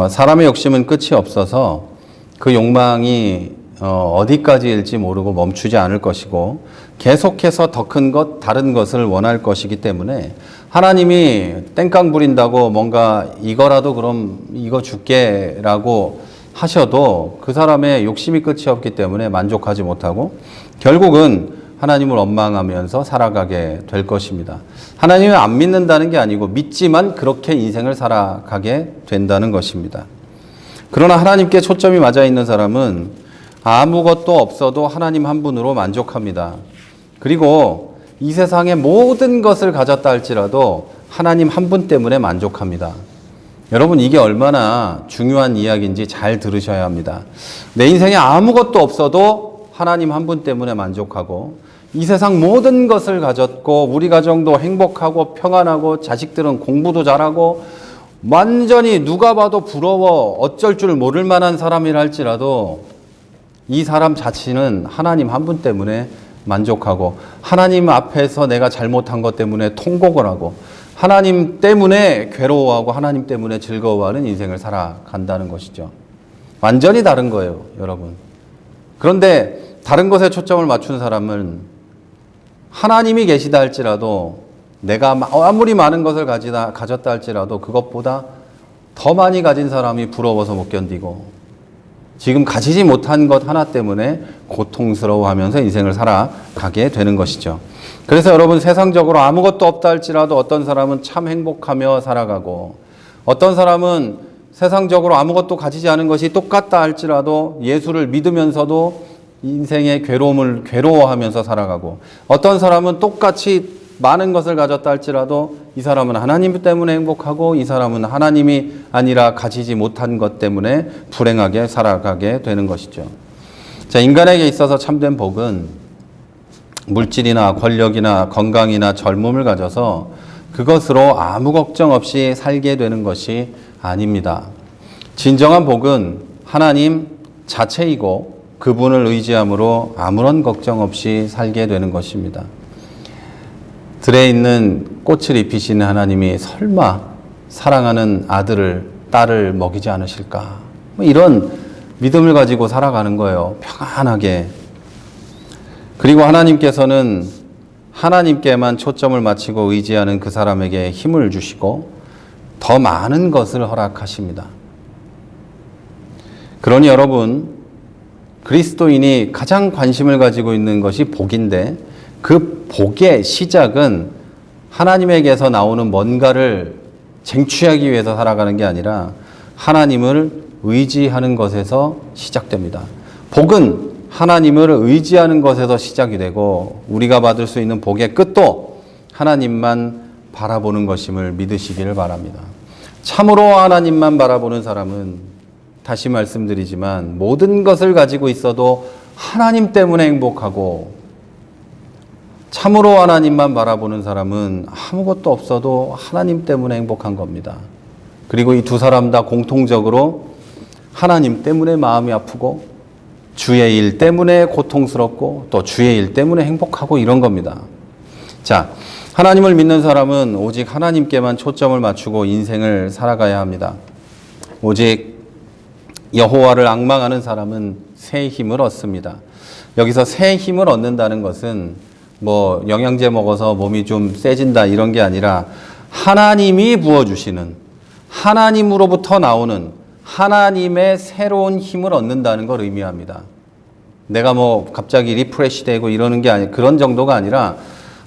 사람의 욕심은 끝이 없어서 그 욕망이 어디까지일지 모르고 멈추지 않을 것이고 계속해서 더 큰 것, 다른 것을 원할 것이기 때문에 하나님이 땡깡 부린다고 뭔가 이거라도 그럼 이거 줄게라고 하셔도 그 사람의 욕심이 끝이 없기 때문에 만족하지 못하고 결국은 하나님을 원망하면서 살아가게 될 것입니다. 하나님을 안 믿는다는 게 아니고 믿지만 그렇게 인생을 살아가게 된다는 것입니다. 그러나 하나님께 초점이 맞아 있는 사람은 아무것도 없어도 하나님 한 분으로 만족합니다. 그리고 이 세상의 모든 것을 가졌다 할지라도 하나님 한 분 때문에 만족합니다. 여러분, 이게 얼마나 중요한 이야기인지 잘 들으셔야 합니다. 내 인생에 아무것도 없어도 하나님 한 분 때문에 만족하고 이 세상 모든 것을 가졌고 우리 가정도 행복하고 평안하고 자식들은 공부도 잘하고 완전히 누가 봐도 부러워 어쩔 줄 모를 만한 사람이라 할지라도 이 사람 자신은 하나님 한 분 때문에 만족하고 하나님 앞에서 내가 잘못한 것 때문에 통곡을 하고 하나님 때문에 괴로워하고 하나님 때문에 즐거워하는 인생을 살아간다는 것이죠. 완전히 다른 거예요, 여러분. 그런데 다른 것에 초점을 맞춘 사람은 하나님이 계시다 할지라도 내가 아무리 많은 것을 가졌다 할지라도 그것보다 더 많이 가진 사람이 부러워서 못 견디고 지금 가지지 못한 것 하나 때문에 고통스러워하면서 인생을 살아가게 되는 것이죠. 그래서 여러분, 세상적으로 아무것도 없다 할지라도 어떤 사람은 참 행복하며 살아가고 어떤 사람은 세상적으로 아무것도 가지지 않은 것이 똑같다 할지라도 예수를 믿으면서도 인생의 괴로움을 괴로워하면서 살아가고 어떤 사람은 똑같이 많은 것을 가졌다 할지라도 이 사람은 하나님 때문에 행복하고 이 사람은 하나님이 아니라 가지지 못한 것 때문에 불행하게 살아가게 되는 것이죠. 자, 인간에게 있어서 참된 복은 물질이나 권력이나 건강이나 젊음을 가져서 그것으로 아무 걱정 없이 살게 되는 것이 아닙니다. 진정한 복은 하나님 자체이고 그분을 의지함으로 아무런 걱정 없이 살게 되는 것입니다. 들에 있는 꽃을 입히시는 하나님이 설마 사랑하는 아들을, 딸을 먹이지 않으실까? 이런 믿음을 가지고 살아가는 거예요. 평안하게. 그리고 하나님께서는 하나님께만 초점을 맞추고 의지하는 그 사람에게 힘을 주시고 더 많은 것을 허락하십니다. 그러니 여러분, 그리스도인이 가장 관심을 가지고 있는 것이 복인데 그 복의 시작은 하나님에게서 나오는 뭔가를 쟁취하기 위해서 살아가는 게 아니라 하나님을 의지하는 것에서 시작됩니다. 복은 하나님을 의지하는 것에서 시작이 되고 우리가 받을 수 있는 복의 끝도 하나님만 바라보는 것임을 믿으시기를 바랍니다. 참으로 하나님만 바라보는 사람은 다시 말씀드리지만 모든 것을 가지고 있어도 하나님 때문에 행복하고 참으로 하나님만 바라보는 사람은 아무것도 없어도 하나님 때문에 행복한 겁니다. 그리고 이 두 사람 다 공통적으로 하나님 때문에 마음이 아프고 주의 일 때문에 고통스럽고 또 주의 일 때문에 행복하고 이런 겁니다. 자, 하나님을 믿는 사람은 오직 하나님께만 초점을 맞추고 인생을 살아가야 합니다. 오직 여호와를 앙망하는 사람은 새 힘을 얻습니다. 여기서 새 힘을 얻는다는 것은 뭐 영양제 먹어서 몸이 좀 세진다 이런 게 아니라 하나님이 부어주시는, 하나님으로부터 나오는 하나님의 새로운 힘을 얻는다는 걸 의미합니다. 내가 뭐 갑자기 리프레시 되고 이러는 게 아니, 그런 정도가 아니라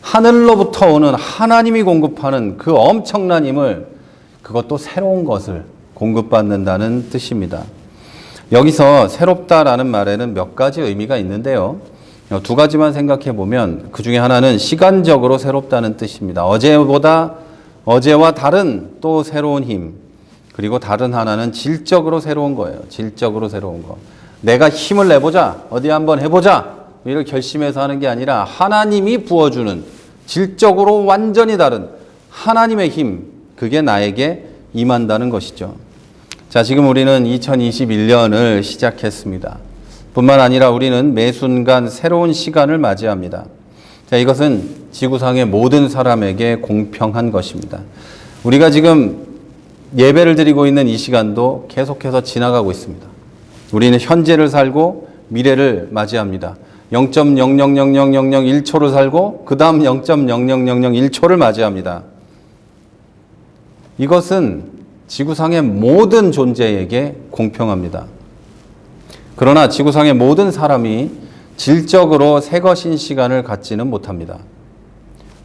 하늘로부터 오는 하나님이 공급하는 그 엄청난 힘을, 그것도 새로운 것을 공급받는다는 뜻입니다. 여기서 새롭다라는 말에는 몇 가지 의미가 있는데요. 두 가지만 생각해 보면 그 중에 하나는 시간적으로 새롭다는 뜻입니다. 어제와 다른 또 새로운 힘, 그리고 다른 하나는 질적으로 새로운 거예요. 질적으로 새로운 거. 내가 힘을 내보자, 어디 한번 해보자, 이를 결심해서 하는 게 아니라 하나님이 부어주는 질적으로 완전히 다른 하나님의 힘, 그게 나에게 임한다는 것이죠. 자, 지금 우리는 2021년을 시작했습니다. 뿐만 아니라 우리는 매 순간 새로운 시간을 맞이합니다. 자, 이것은 지구상의 모든 사람에게 공평한 것입니다. 우리가 지금 예배를 드리고 있는 이 시간도 계속해서 지나가고 있습니다. 우리는 현재를 살고 미래를 맞이합니다. 0.000001초를 살고 그 다음 0.0001초를 맞이합니다. 이것은 지구상의 모든 존재에게 공평합니다. 그러나 지구상의 모든 사람이 질적으로 새 것인 시간을 갖지는 못합니다.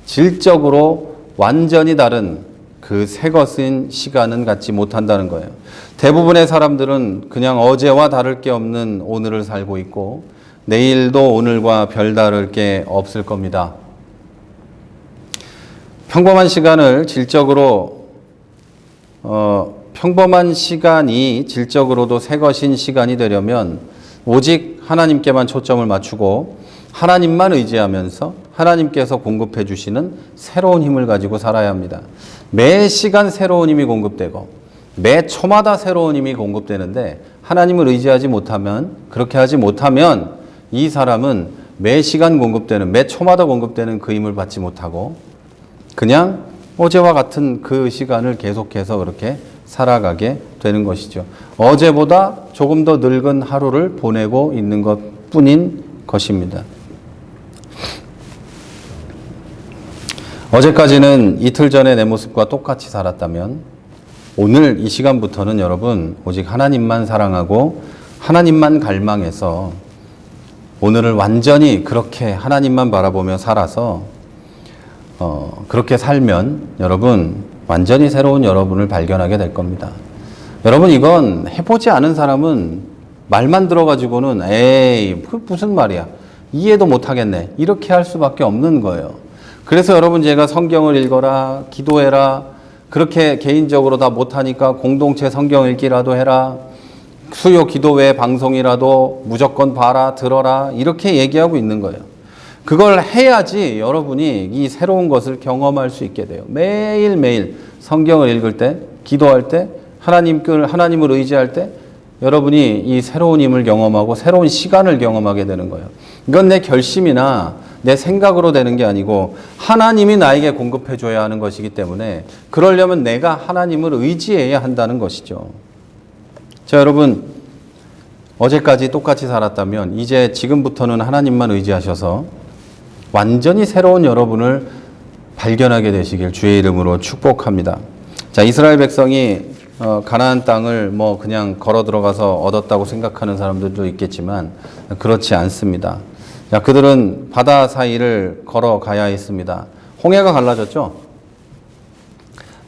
질적으로 완전히 다른 그 새 것인 시간은 갖지 못한다는 거예요. 대부분의 사람들은 그냥 어제와 다를 게 없는 오늘을 살고 있고 내일도 오늘과 별다를 게 없을 겁니다. 평범한 시간을 평범한 시간이 질적으로도 새 것인 시간이 되려면 오직 하나님께만 초점을 맞추고 하나님만 의지하면서 하나님께서 공급해 주시는 새로운 힘을 가지고 살아야 합니다. 매 시간 새로운 힘이 공급되고 매 초마다 새로운 힘이 공급되는데 하나님을 의지하지 못하면, 그렇게 하지 못하면 이 사람은 매 시간 공급되는, 매 초마다 공급되는 그 힘을 받지 못하고 그냥 어제와 같은 그 시간을 계속해서 그렇게 살아가게 되는 것이죠. 어제보다 조금 더 늙은 하루를 보내고 있는 것 뿐인 것입니다. 어제까지는 이틀 전에 내 모습과 똑같이 살았다면 오늘 이 시간부터는 여러분 오직 하나님만 사랑하고 하나님만 갈망해서 오늘을 완전히 그렇게 하나님만 바라보며 살아서 그렇게 살면 여러분 완전히 새로운 여러분을 발견하게 될 겁니다. 여러분, 이건 해보지 않은 사람은 말만 들어가지고는 에이 그 무슨 말이야, 이해도 못하겠네, 이렇게 할 수밖에 없는 거예요. 그래서 여러분, 제가 성경을 읽어라, 기도해라, 그렇게 개인적으로 다 못하니까 공동체 성경 읽기라도 해라, 수요 기도 외 방송이라도 무조건 봐라, 들어라, 이렇게 얘기하고 있는 거예요. 그걸 해야지 여러분이 이 새로운 것을 경험할 수 있게 돼요. 매일매일 성경을 읽을 때, 기도할 때, 하나님을 의지할 때 여러분이 이 새로운 힘을 경험하고 새로운 시간을 경험하게 되는 거예요. 이건 내 결심이나 내 생각으로 되는 게 아니고 하나님이 나에게 공급해 줘야 하는 것이기 때문에 그러려면 내가 하나님을 의지해야 한다는 것이죠. 자, 여러분, 어제까지 똑같이 살았다면 이제 지금부터는 하나님만 의지하셔서 완전히 새로운 여러분을 발견하게 되시길 주의 이름으로 축복합니다. 자, 이스라엘 백성이 가나안 땅을 뭐 그냥 걸어 들어가서 얻었다고 생각하는 사람들도 있겠지만 그렇지 않습니다. 자, 그들은 바다 사이를 걸어가야 했습니다. 홍해가 갈라졌죠?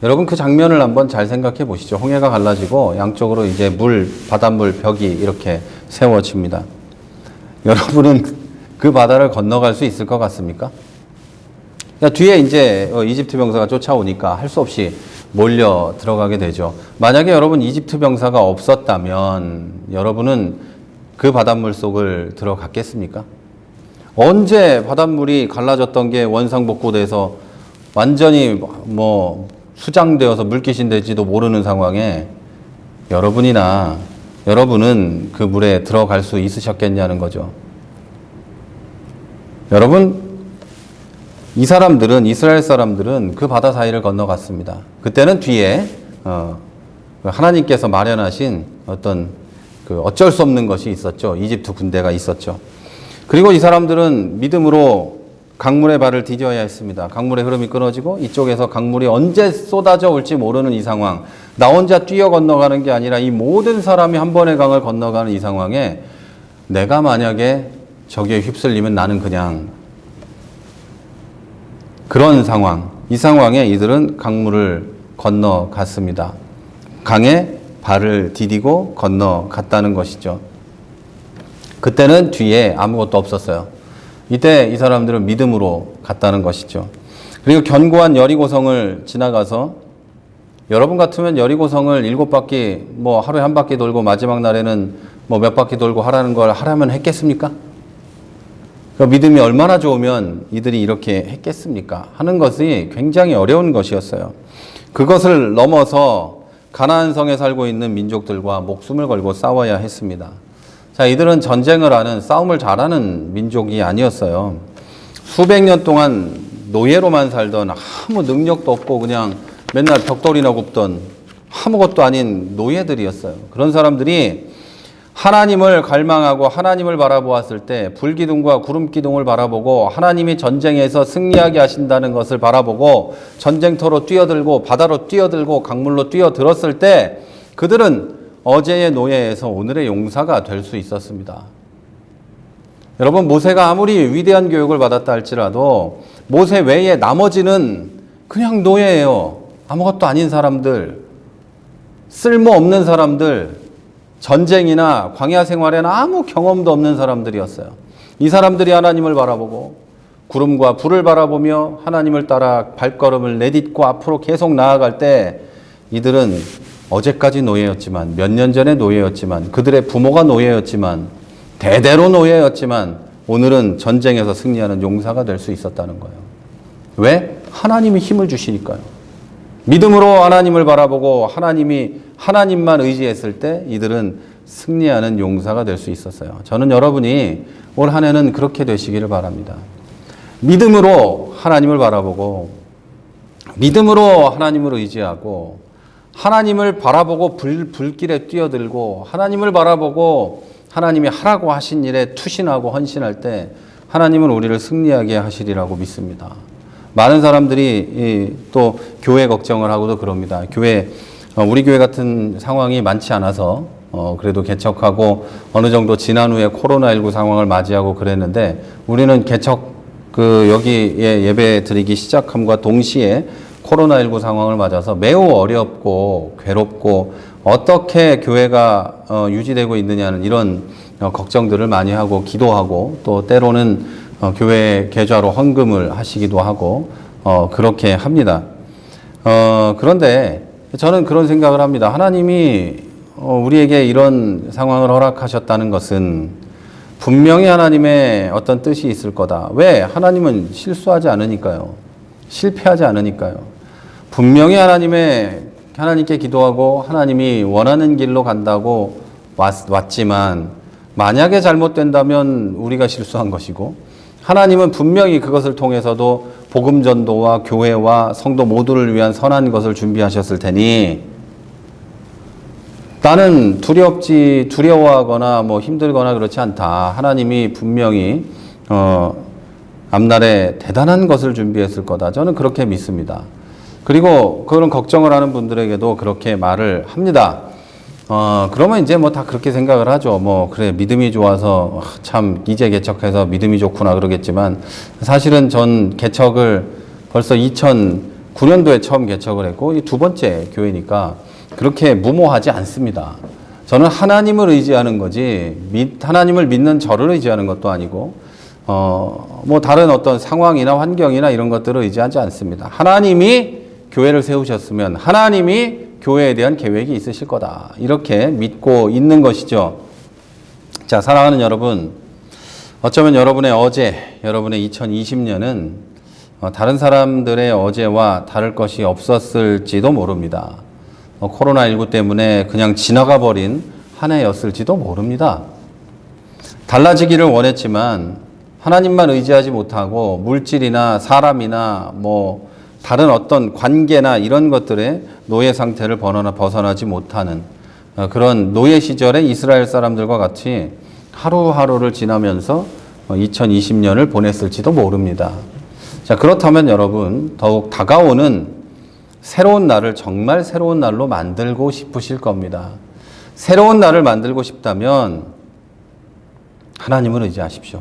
여러분, 그 장면을 한번 잘 생각해 보시죠. 홍해가 갈라지고 양쪽으로 이제 바닷물 벽이 이렇게 세워집니다. 여러분은 그 바다를 건너갈 수 있을 것 같습니까? 뒤에 이제 이집트 병사가 쫓아오니까 할 수 없이 몰려 들어가게 되죠. 만약에 여러분 이집트 병사가 없었다면 여러분은 그 바닷물 속을 들어갔겠습니까? 언제 바닷물이 갈라졌던 게 원상복구돼서 완전히 뭐 수장되어서 물귀신 될지도 모르는 상황에 여러분은 그 물에 들어갈 수 있으셨겠냐는 거죠. 여러분, 이 사람들은, 이스라엘 사람들은 그 바다 사이를 건너갔습니다. 그때는 뒤에 하나님께서 마련하신 어떤 그 어쩔 수 없는 것이 있었죠. 이집트 군대가 있었죠. 그리고 이 사람들은 믿음으로 강물의 발을 디뎌야 했습니다. 강물의 흐름이 끊어지고 이쪽에서 강물이 언제 쏟아져 올지 모르는 이 상황. 나 혼자 뛰어 건너가는 게 아니라 이 모든 사람이 한 번의 강을 건너가는 이 상황에 내가 만약에 저기에 휩쓸리면 나는 그냥 그런 상황. 이 상황에 이들은 강물을 건너갔습니다. 강에 발을 디디고 건너갔다는 것이죠. 그때는 뒤에 아무것도 없었어요. 이때 이 사람들은 믿음으로 갔다는 것이죠. 그리고 견고한 여리고성을 지나가서 여러분 같으면 여리고성을 7바퀴 뭐 하루에 한 바퀴 돌고 마지막 날에는 뭐 몇 바퀴 돌고 하라는 걸 하라면 했겠습니까? 그 믿음이 얼마나 좋으면 이들이 이렇게 했겠습니까? 하는 것이 굉장히 어려운 것이었어요. 그것을 넘어서 가나안 성에 살고 있는 민족들과 목숨을 걸고 싸워야 했습니다. 자, 이들은 전쟁을 하는, 싸움을 잘하는 민족이 아니었어요. 수백 년 동안 노예로만 살던, 아무 능력도 없고 그냥 맨날 벽돌이나 굽던 아무것도 아닌 노예들이었어요. 그런 사람들이 하나님을 갈망하고 하나님을 바라보았을 때 불기둥과 구름기둥을 바라보고 하나님이 전쟁에서 승리하게 하신다는 것을 바라보고 전쟁터로 뛰어들고 바다로 뛰어들고 강물로 뛰어들었을 때 그들은 어제의 노예에서 오늘의 용사가 될 수 있었습니다. 여러분, 모세가 아무리 위대한 교육을 받았다 할지라도 모세 외에 나머지는 그냥 노예예요. 아무것도 아닌 사람들, 쓸모없는 사람들, 전쟁이나 광야 생활에는 아무 경험도 없는 사람들이었어요. 이 사람들이 하나님을 바라보고 구름과 불을 바라보며 하나님을 따라 발걸음을 내딛고 앞으로 계속 나아갈 때 이들은 어제까지 노예였지만, 몇 년 전에 노예였지만, 그들의 부모가 노예였지만, 대대로 노예였지만 오늘은 전쟁에서 승리하는 용사가 될 수 있었다는 거예요. 왜? 하나님이 힘을 주시니까요. 믿음으로 하나님을 바라보고 하나님만 의지했을 때 이들은 승리하는 용사가 될 수 있었어요. 저는 여러분이 올 한 해는 그렇게 되시기를 바랍니다. 믿음으로 하나님을 바라보고 믿음으로 하나님을 의지하고 하나님을 바라보고 불길에 뛰어들고 하나님을 바라보고 하나님이 하라고 하신 일에 투신하고 헌신할 때 하나님은 우리를 승리하게 하시리라고 믿습니다. 많은 사람들이 또 교회 걱정을 하고도 그럽니다. 우리 교회 같은 상황이 많지 않아서 그래도 개척하고 어느 정도 지난 후에 코로나19 상황을 맞이하고 그랬는데 우리는 여기에 예배 드리기 시작함과 동시에 코로나19 상황을 맞아서 매우 어렵고 괴롭고 어떻게 교회가 유지되고 있느냐는 이런 걱정들을 많이 하고 기도하고 또 때로는 교회 계좌로 헌금을 하시기도 하고 그렇게 합니다. 그런데 저는 그런 생각을 합니다. 하나님이 우리에게 이런 상황을 허락하셨다는 것은 분명히 하나님의 어떤 뜻이 있을 거다. 왜? 하나님은 실수하지 않으니까요. 실패하지 않으니까요. 분명히 하나님께 기도하고 하나님이 원하는 길로 간다고 왔지만 만약에 잘못된다면 우리가 실수한 것이고 하나님은 분명히 그것을 통해서도 복음 전도와 교회와 성도 모두를 위한 선한 것을 준비하셨을 테니 나는 두려워하거나 힘들거나 그렇지 않다. 하나님이 분명히 앞날에 대단한 것을 준비했을 거다. 저는 그렇게 믿습니다. 그리고 그런 걱정을 하는 분들에게도 그렇게 말을 합니다. 그러면 이제 다 그렇게 생각을 하죠. 그래, 믿음이 좋아서 참 이제 개척해서 믿음이 좋구나 그러겠지만 사실은 전 개척을 벌써 2009년도에 처음 개척을 했고 이 두 번째 교회니까 그렇게 무모하지 않습니다. 저는 하나님을 의지하는 거지 하나님을 믿는 저를 의지하는 것도 아니고 다른 어떤 상황이나 환경이나 이런 것들을 의지하지 않습니다. 하나님이 교회를 세우셨으면 하나님이 교회에 대한 계획이 있으실 거다. 이렇게 믿고 있는 것이죠. 자, 사랑하는 여러분, 어쩌면 여러분의 어제, 여러분의 2020년은 다른 사람들의 어제와 다를 것이 없었을지도 모릅니다. 코로나19 때문에 그냥 지나가 버린 한 해였을지도 모릅니다. 달라지기를 원했지만 하나님만 의지하지 못하고 물질이나 사람이나 뭐 다른 어떤 관계나 이런 것들의 노예 상태를 벗어나지 못하는 그런 노예 시절의 이스라엘 사람들과 같이 하루하루를 지나면서 2020년을 보냈을지도 모릅니다. 자, 그렇다면 여러분 더욱 다가오는 새로운 날을 정말 새로운 날로 만들고 싶으실 겁니다. 새로운 날을 만들고 싶다면 하나님을 의지하십시오.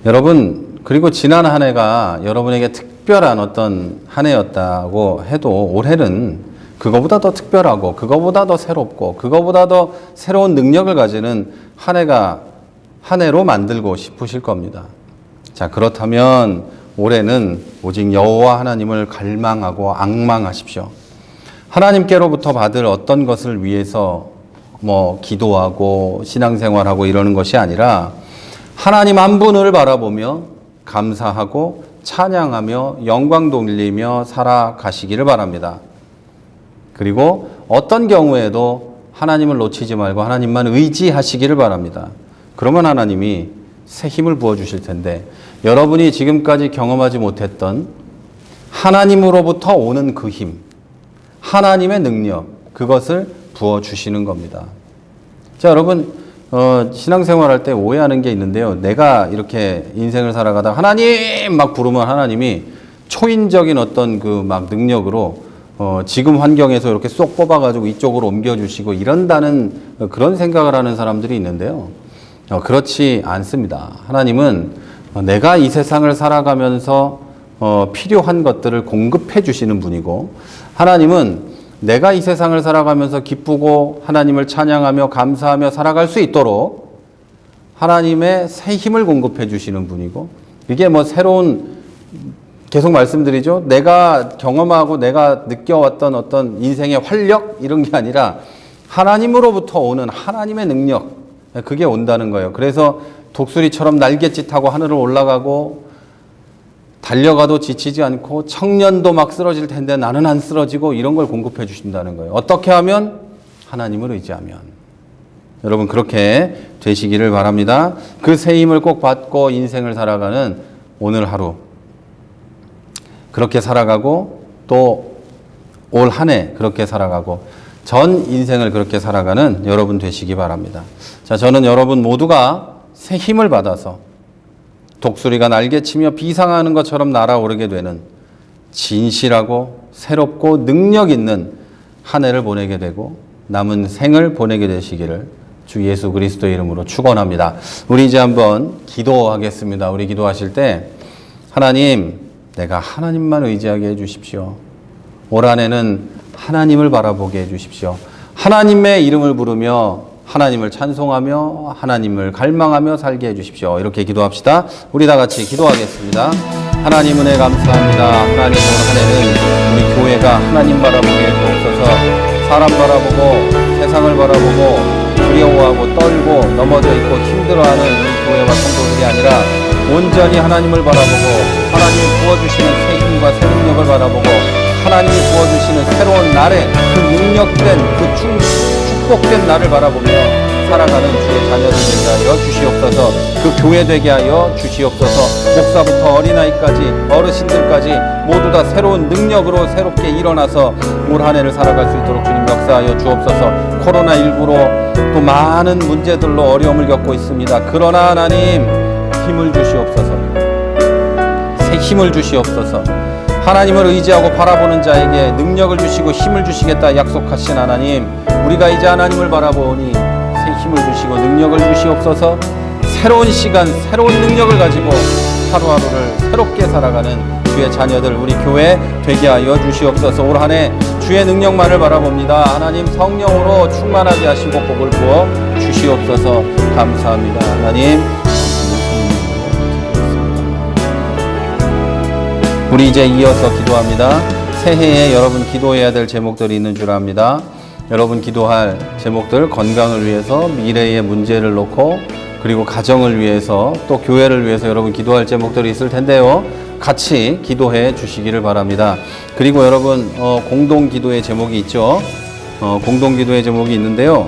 여러분, 그리고 지난 한 해가 여러분에게 특별한 어떤 한 해였다고 해도 올해는 그거보다 더 특별하고 그거보다 더 새롭고 그거보다 더 새로운 능력을 가지는 한 해로 만들고 싶으실 겁니다. 자, 그렇다면 올해는 오직 여호와 하나님을 갈망하고 앙망하십시오. 하나님께로부터 받을 어떤 것을 위해서 기도하고 신앙생활하고 이러는 것이 아니라 하나님 한 분을 바라보며 감사하고 찬양하며 영광 돌리며 살아가시기를 바랍니다. 그리고 어떤 경우에도 하나님을 놓치지 말고 하나님만 의지하시기를 바랍니다. 그러면 하나님이 새 힘을 부어주실 텐데 여러분이 지금까지 경험하지 못했던 하나님으로부터 오는 그 힘, 하나님의 능력, 그것을 부어주시는 겁니다. 자, 여러분, 신앙생활할 때 오해하는 게 있는데요. 내가 이렇게 인생을 살아가다 하나님 막 부르면 하나님이 초인적인 어떤 그 막 능력으로 지금 환경에서 이렇게 쏙 뽑아가지고 이쪽으로 옮겨주시고 이런다는 그런 생각을 하는 사람들이 있는데요. 그렇지 않습니다. 하나님은 내가 이 세상을 살아가면서 필요한 것들을 공급해 주시는 분이고 하나님은 내가 이 세상을 살아가면서 기쁘고 하나님을 찬양하며 감사하며 살아갈 수 있도록 하나님의 새 힘을 공급해 주시는 분이고 이게 새로운 계속 말씀드리죠. 내가 경험하고 내가 느껴왔던 어떤 인생의 활력 이런 게 아니라 하나님으로부터 오는 하나님의 능력 그게 온다는 거예요. 그래서 독수리처럼 날갯짓 하고 하늘을 올라가고 달려가도 지치지 않고 청년도 막 쓰러질 텐데 나는 안 쓰러지고 이런 걸 공급해 주신다는 거예요. 어떻게 하면? 하나님을 의지하면. 여러분 그렇게 되시기를 바랍니다. 그 새 힘을 꼭 받고 인생을 살아가는 오늘 하루 그렇게 살아가고 또 올 한 해 그렇게 살아가고 전 인생을 그렇게 살아가는 여러분 되시기 바랍니다. 자, 저는 여러분 모두가 새 힘을 받아서 독수리가 날개치며 비상하는 것처럼 날아오르게 되는 진실하고 새롭고 능력 있는 한 해를 보내게 되고 남은 생을 보내게 되시기를 주 예수 그리스도의 이름으로 축원합니다. 우리 이제 한번 기도하겠습니다. 우리 기도하실 때 하나님, 내가 하나님만 의지하게 해주십시오. 올 한 해는 하나님을 바라보게 해주십시오. 하나님의 이름을 부르며 하나님을 찬송하며 하나님을 갈망하며 살게 해주십시오. 이렇게 기도합시다. 우리 다 같이 기도하겠습니다. 하나님 은혜 감사합니다. 하나님 올 한 해는 우리 교회가 하나님 바라보게 해주옵소서. 사람 바라보고 세상을 바라보고 두려워하고 떨고 넘어져 있고 힘들어하는 우리 교회와 성도들이 아니라 온전히 하나님을 바라보고 하나님이 부어주시는 새 힘과 새 능력을 바라보고 하나님이 부어주시는 새로운 날에 그 능력된 그 축복된 날을 바라보며 살아가는 주의 자녀들 되게 하여 주시옵소서. 그 교회 되게 하여 주시옵소서. 목사부터 어린아이까지 어르신들까지 모두 다 새로운 능력으로 새롭게 일어나서 올 한 해를 살아갈 수 있도록 주님 역사하여 주옵소서. 코로나19로 또 많은 문제들로 어려움을 겪고 있습니다. 그러나 하나님 힘을 주시옵소서. 새 힘을 주시옵소서. 하나님을 의지하고 바라보는 자에게 능력을 주시고 힘을 주시겠다 약속하신 하나님, 우리가 이제 하나님을 바라보니 새 힘을 주시고 능력을 주시옵소서. 새로운 시간, 새로운 능력을 가지고 하루하루를 새롭게 살아가는 주의 자녀들 우리 교회 되게 하여 주시옵소서. 올 한 해 주의 능력만을 바라봅니다. 하나님 성령으로 충만하게 하시고 복을 부어 주시옵소서. 감사합니다. 하나님 우리 이제 이어서 기도합니다. 새해에 여러분 기도해야 될 제목들이 있는 줄 압니다. 여러분 기도할 제목들, 건강을 위해서, 미래의 문제를 놓고, 그리고 가정을 위해서, 또 교회를 위해서 여러분 기도할 제목들이 있을 텐데요. 같이 기도해 주시기를 바랍니다. 그리고 여러분 공동 기도의 제목이 있죠. 공동 기도의 제목이 있는데요.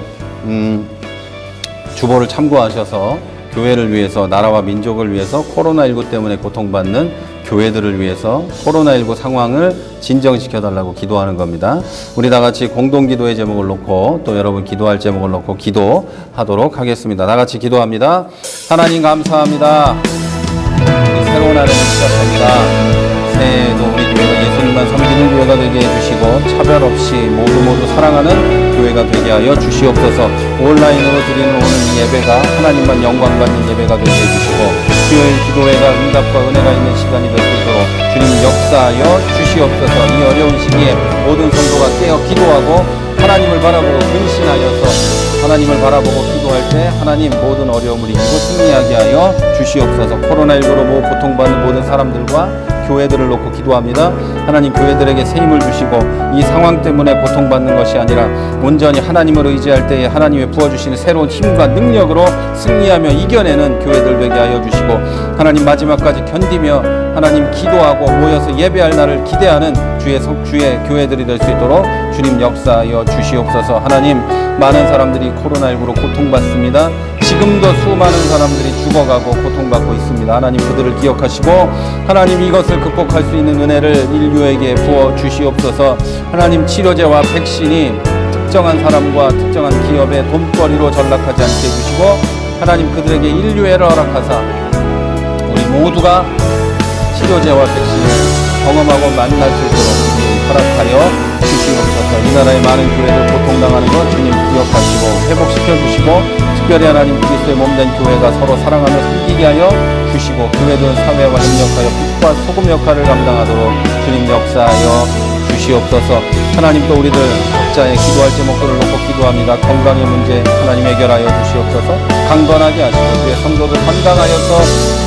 주보를 참고하셔서 교회를 위해서, 나라와 민족을 위해서, 코로나19 때문에 고통받는 교회들을 위해서 코로나19 상황을 진정시켜달라고 기도하는 겁니다. 우리 다 같이 공동기도의 제목을 놓고 또 여러분 기도할 제목을 놓고 기도하도록 하겠습니다. 다 같이 기도합니다. 하나님 감사합니다. 우리 새로운 한 해를 시작합니다. 새해에도 우리 교회가 예수님만 섬기는 교회가 되게 해주시고 차별 없이 모두 사랑하는 교회가 되게 하여 주시옵소서. 온라인으로 드리는 오늘 이 예배가 하나님만 영광받는 예배가 되게 해주시고 주일 기도회가 응답과 은혜가 있는 시간이 될 수 있도록 주님 역사하여 주시옵소서. 이 어려운 시기에 모든 성도가 깨어 기도하고 하나님을 바라보고 근신하여서 하나님을 바라보고 기도할 때 하나님 모든 어려움을 이기고 승리하게 하여 주시옵소서. 코로나19로 고통받는 모든 사람들과 교회들을 놓고 기도합니다. 하나님 교회들에게 새 힘을 주시고 이 상황 때문에 고통받는 것이 아니라 온전히 하나님을 의지할 때에 하나님의 부어주시는 새로운 힘과 능력으로 승리하며 이겨내는 교회들 되게 하여 주시고 하나님 마지막까지 견디며 하나님 기도하고 모여서 예배할 날을 기대하는 주의 교회들이 될 수 있도록 주님 역사하여 주시옵소서. 하나님 많은 사람들이 코로나19로 고통받습니다. 지금도 수많은 사람들이 죽어가고 고통받고 있습니다. 하나님 그들을 기억하시고 하나님 이것을 극복할 수 있는 은혜를 인류에게 부어 주시옵소서. 하나님 치료제와 백신이 특정한 사람과 특정한 기업의 돈벌이로 전락하지 않게 해주시고 하나님 그들에게 인류애를 허락하사 우리 모두가 치료제와 백신을 경험하고 만날 수 있도록 허락하여 주시옵소서. 이 나라의 많은 교회들 고통당하는 것 주님 기억하시고 회복시켜 주시고 특별히 하나님 그리스도의 몸된 교회가 서로 사랑하며 섬기게 하여 주시고 교회들은 사회와 협력하여 빛과 소금 역할을 감당하도록 주님 역사하여 주시옵소서. 하나님 또 우리들 각자의 기도할 제목들을 놓고 기도합니다. 건강의 문제 하나님 해결하여 주시옵소서. 강건하게 하시고 주의 성도들 건강하여서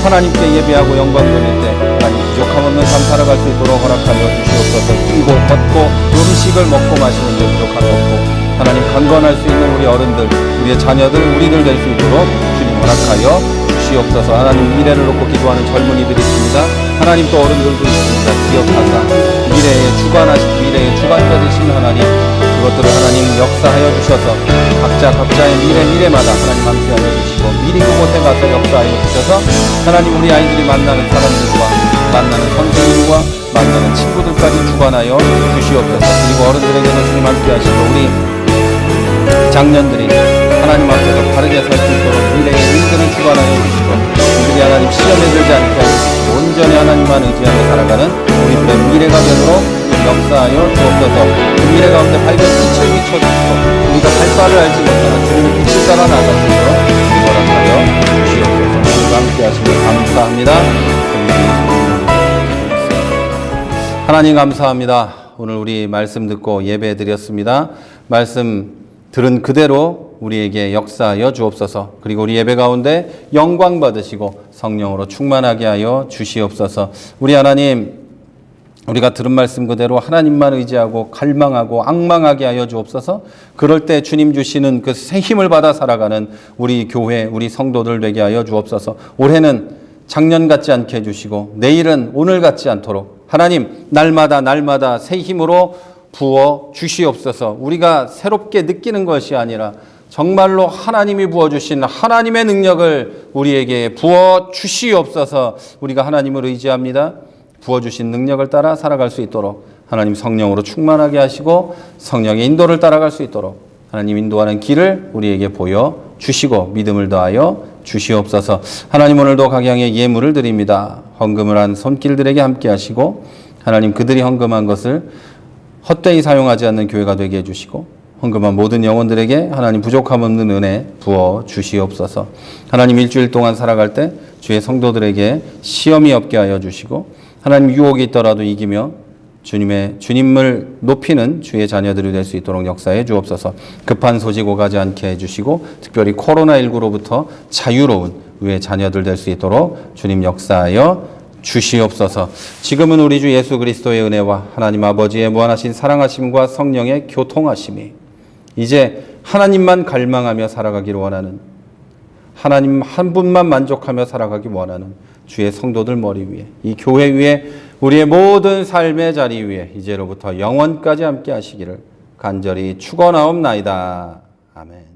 하나님께 예배하고 영광 돌릴 때 하나님 부족함 없는 삶 살아갈 수 있도록 허락하여 주시옵소서. 뛰고 걷고 음식을 먹고 마시는 데 부족함 없고 하나님 강건할 수 있는 우리 어른들 우리의 자녀들 우리들 될 수 있도록 주님 허락하여 주시옵소서. 하나님 미래를 놓고 기도하는 젊은이들이 있습니다. 하나님 또 어른들도 있습니다. 기억하사 미래의 주관자 되신 하나님 그것들을 하나님 역사하여 주셔서 각자의 미래마다 하나님 함께하여 주시고 미리 그곳에 가서 역사하여 주셔서 하나님 우리 아이들이 만나는 사람들과 만나는 선생님과 만나는 친구들까지 주관하여 주시옵소서. 그리고 어른들에게는 주님 함께하시고 우리 장년들이 하나님 앞에서 바르게 살 수 있도록 미래의 일들을 주관하여 주시고 우리들이 하나님 시험에 들지 않게 하여 주시고 온전히 하나님만 의지하며 살아가는 우리들의 미래가 되도록 역사하여 주옵소서. 그 미래 가운데 밝은 빛을 비춰주시고 우리가 갈 바를 알지 못하는 주님의 빛을 따라 나갈 수 있도록 허락하여 주시옵소서. 우리가 함께 하시니 감사합니다. 하나님 감사합니다. 오늘 우리 말씀 듣고 예배 드렸습니다. 말씀 들은 그대로 우리에게 역사하여 주옵소서. 그리고 우리 예배 가운데 영광 받으시고 성령으로 충만하게 하여 주시옵소서. 우리 하나님 우리가 들은 말씀 그대로 하나님만 의지하고 갈망하고 앙망하게 하여 주옵소서. 그럴 때 주님 주시는 그 새 힘을 받아 살아가는 우리 교회 우리 성도들 되게 하여 주옵소서. 올해는 작년 같지 않게 해주시고 내일은 오늘 같지 않도록 하나님 날마다 새 힘으로 부어 주시옵소서. 우리가 새롭게 느끼는 것이 아니라 정말로 하나님이 부어주신 하나님의 능력을 우리에게 부어 주시옵소서. 우리가 하나님을 의지합니다. 부어주신 능력을 따라 살아갈 수 있도록 하나님 성령으로 충만하게 하시고 성령의 인도를 따라갈 수 있도록 하나님 인도하는 길을 우리에게 보여 주시고 믿음을 더하여 주시옵소서. 하나님 오늘도 각양의 예물을 드립니다. 헌금을 한 손길들에게 함께 하시고 하나님 그들이 헌금한 것을 헛되이 사용하지 않는 교회가 되게 해주시고 헌금한 모든 영혼들에게 하나님 부족함 없는 은혜 부어 주시옵소서. 하나님 일주일 동안 살아갈 때 주의 성도들에게 시험이 없게 하여 주시고 하나님 유혹이 있더라도 이기며 주님을 높이는 주의 자녀들이 될 수 있도록 역사해 주옵소서. 급한 소식 오가지 않게 해주시고 특별히 코로나19로부터 자유로운 우리의 자녀들 될 수 있도록 주님 역사하여 주시옵소서. 지금은 우리 주 예수 그리스도의 은혜와 하나님 아버지의 무한하신 사랑하심과 성령의 교통하심이 이제 하나님만 갈망하며 살아가기를 원하는 하나님 한 분만 만족하며 살아가기 원하는 주의 성도들 머리 위에 이 교회 위에 우리의 모든 삶의 자리 위에 이제로부터 영원까지 함께 하시기를 간절히 축원하옵나이다. 아멘.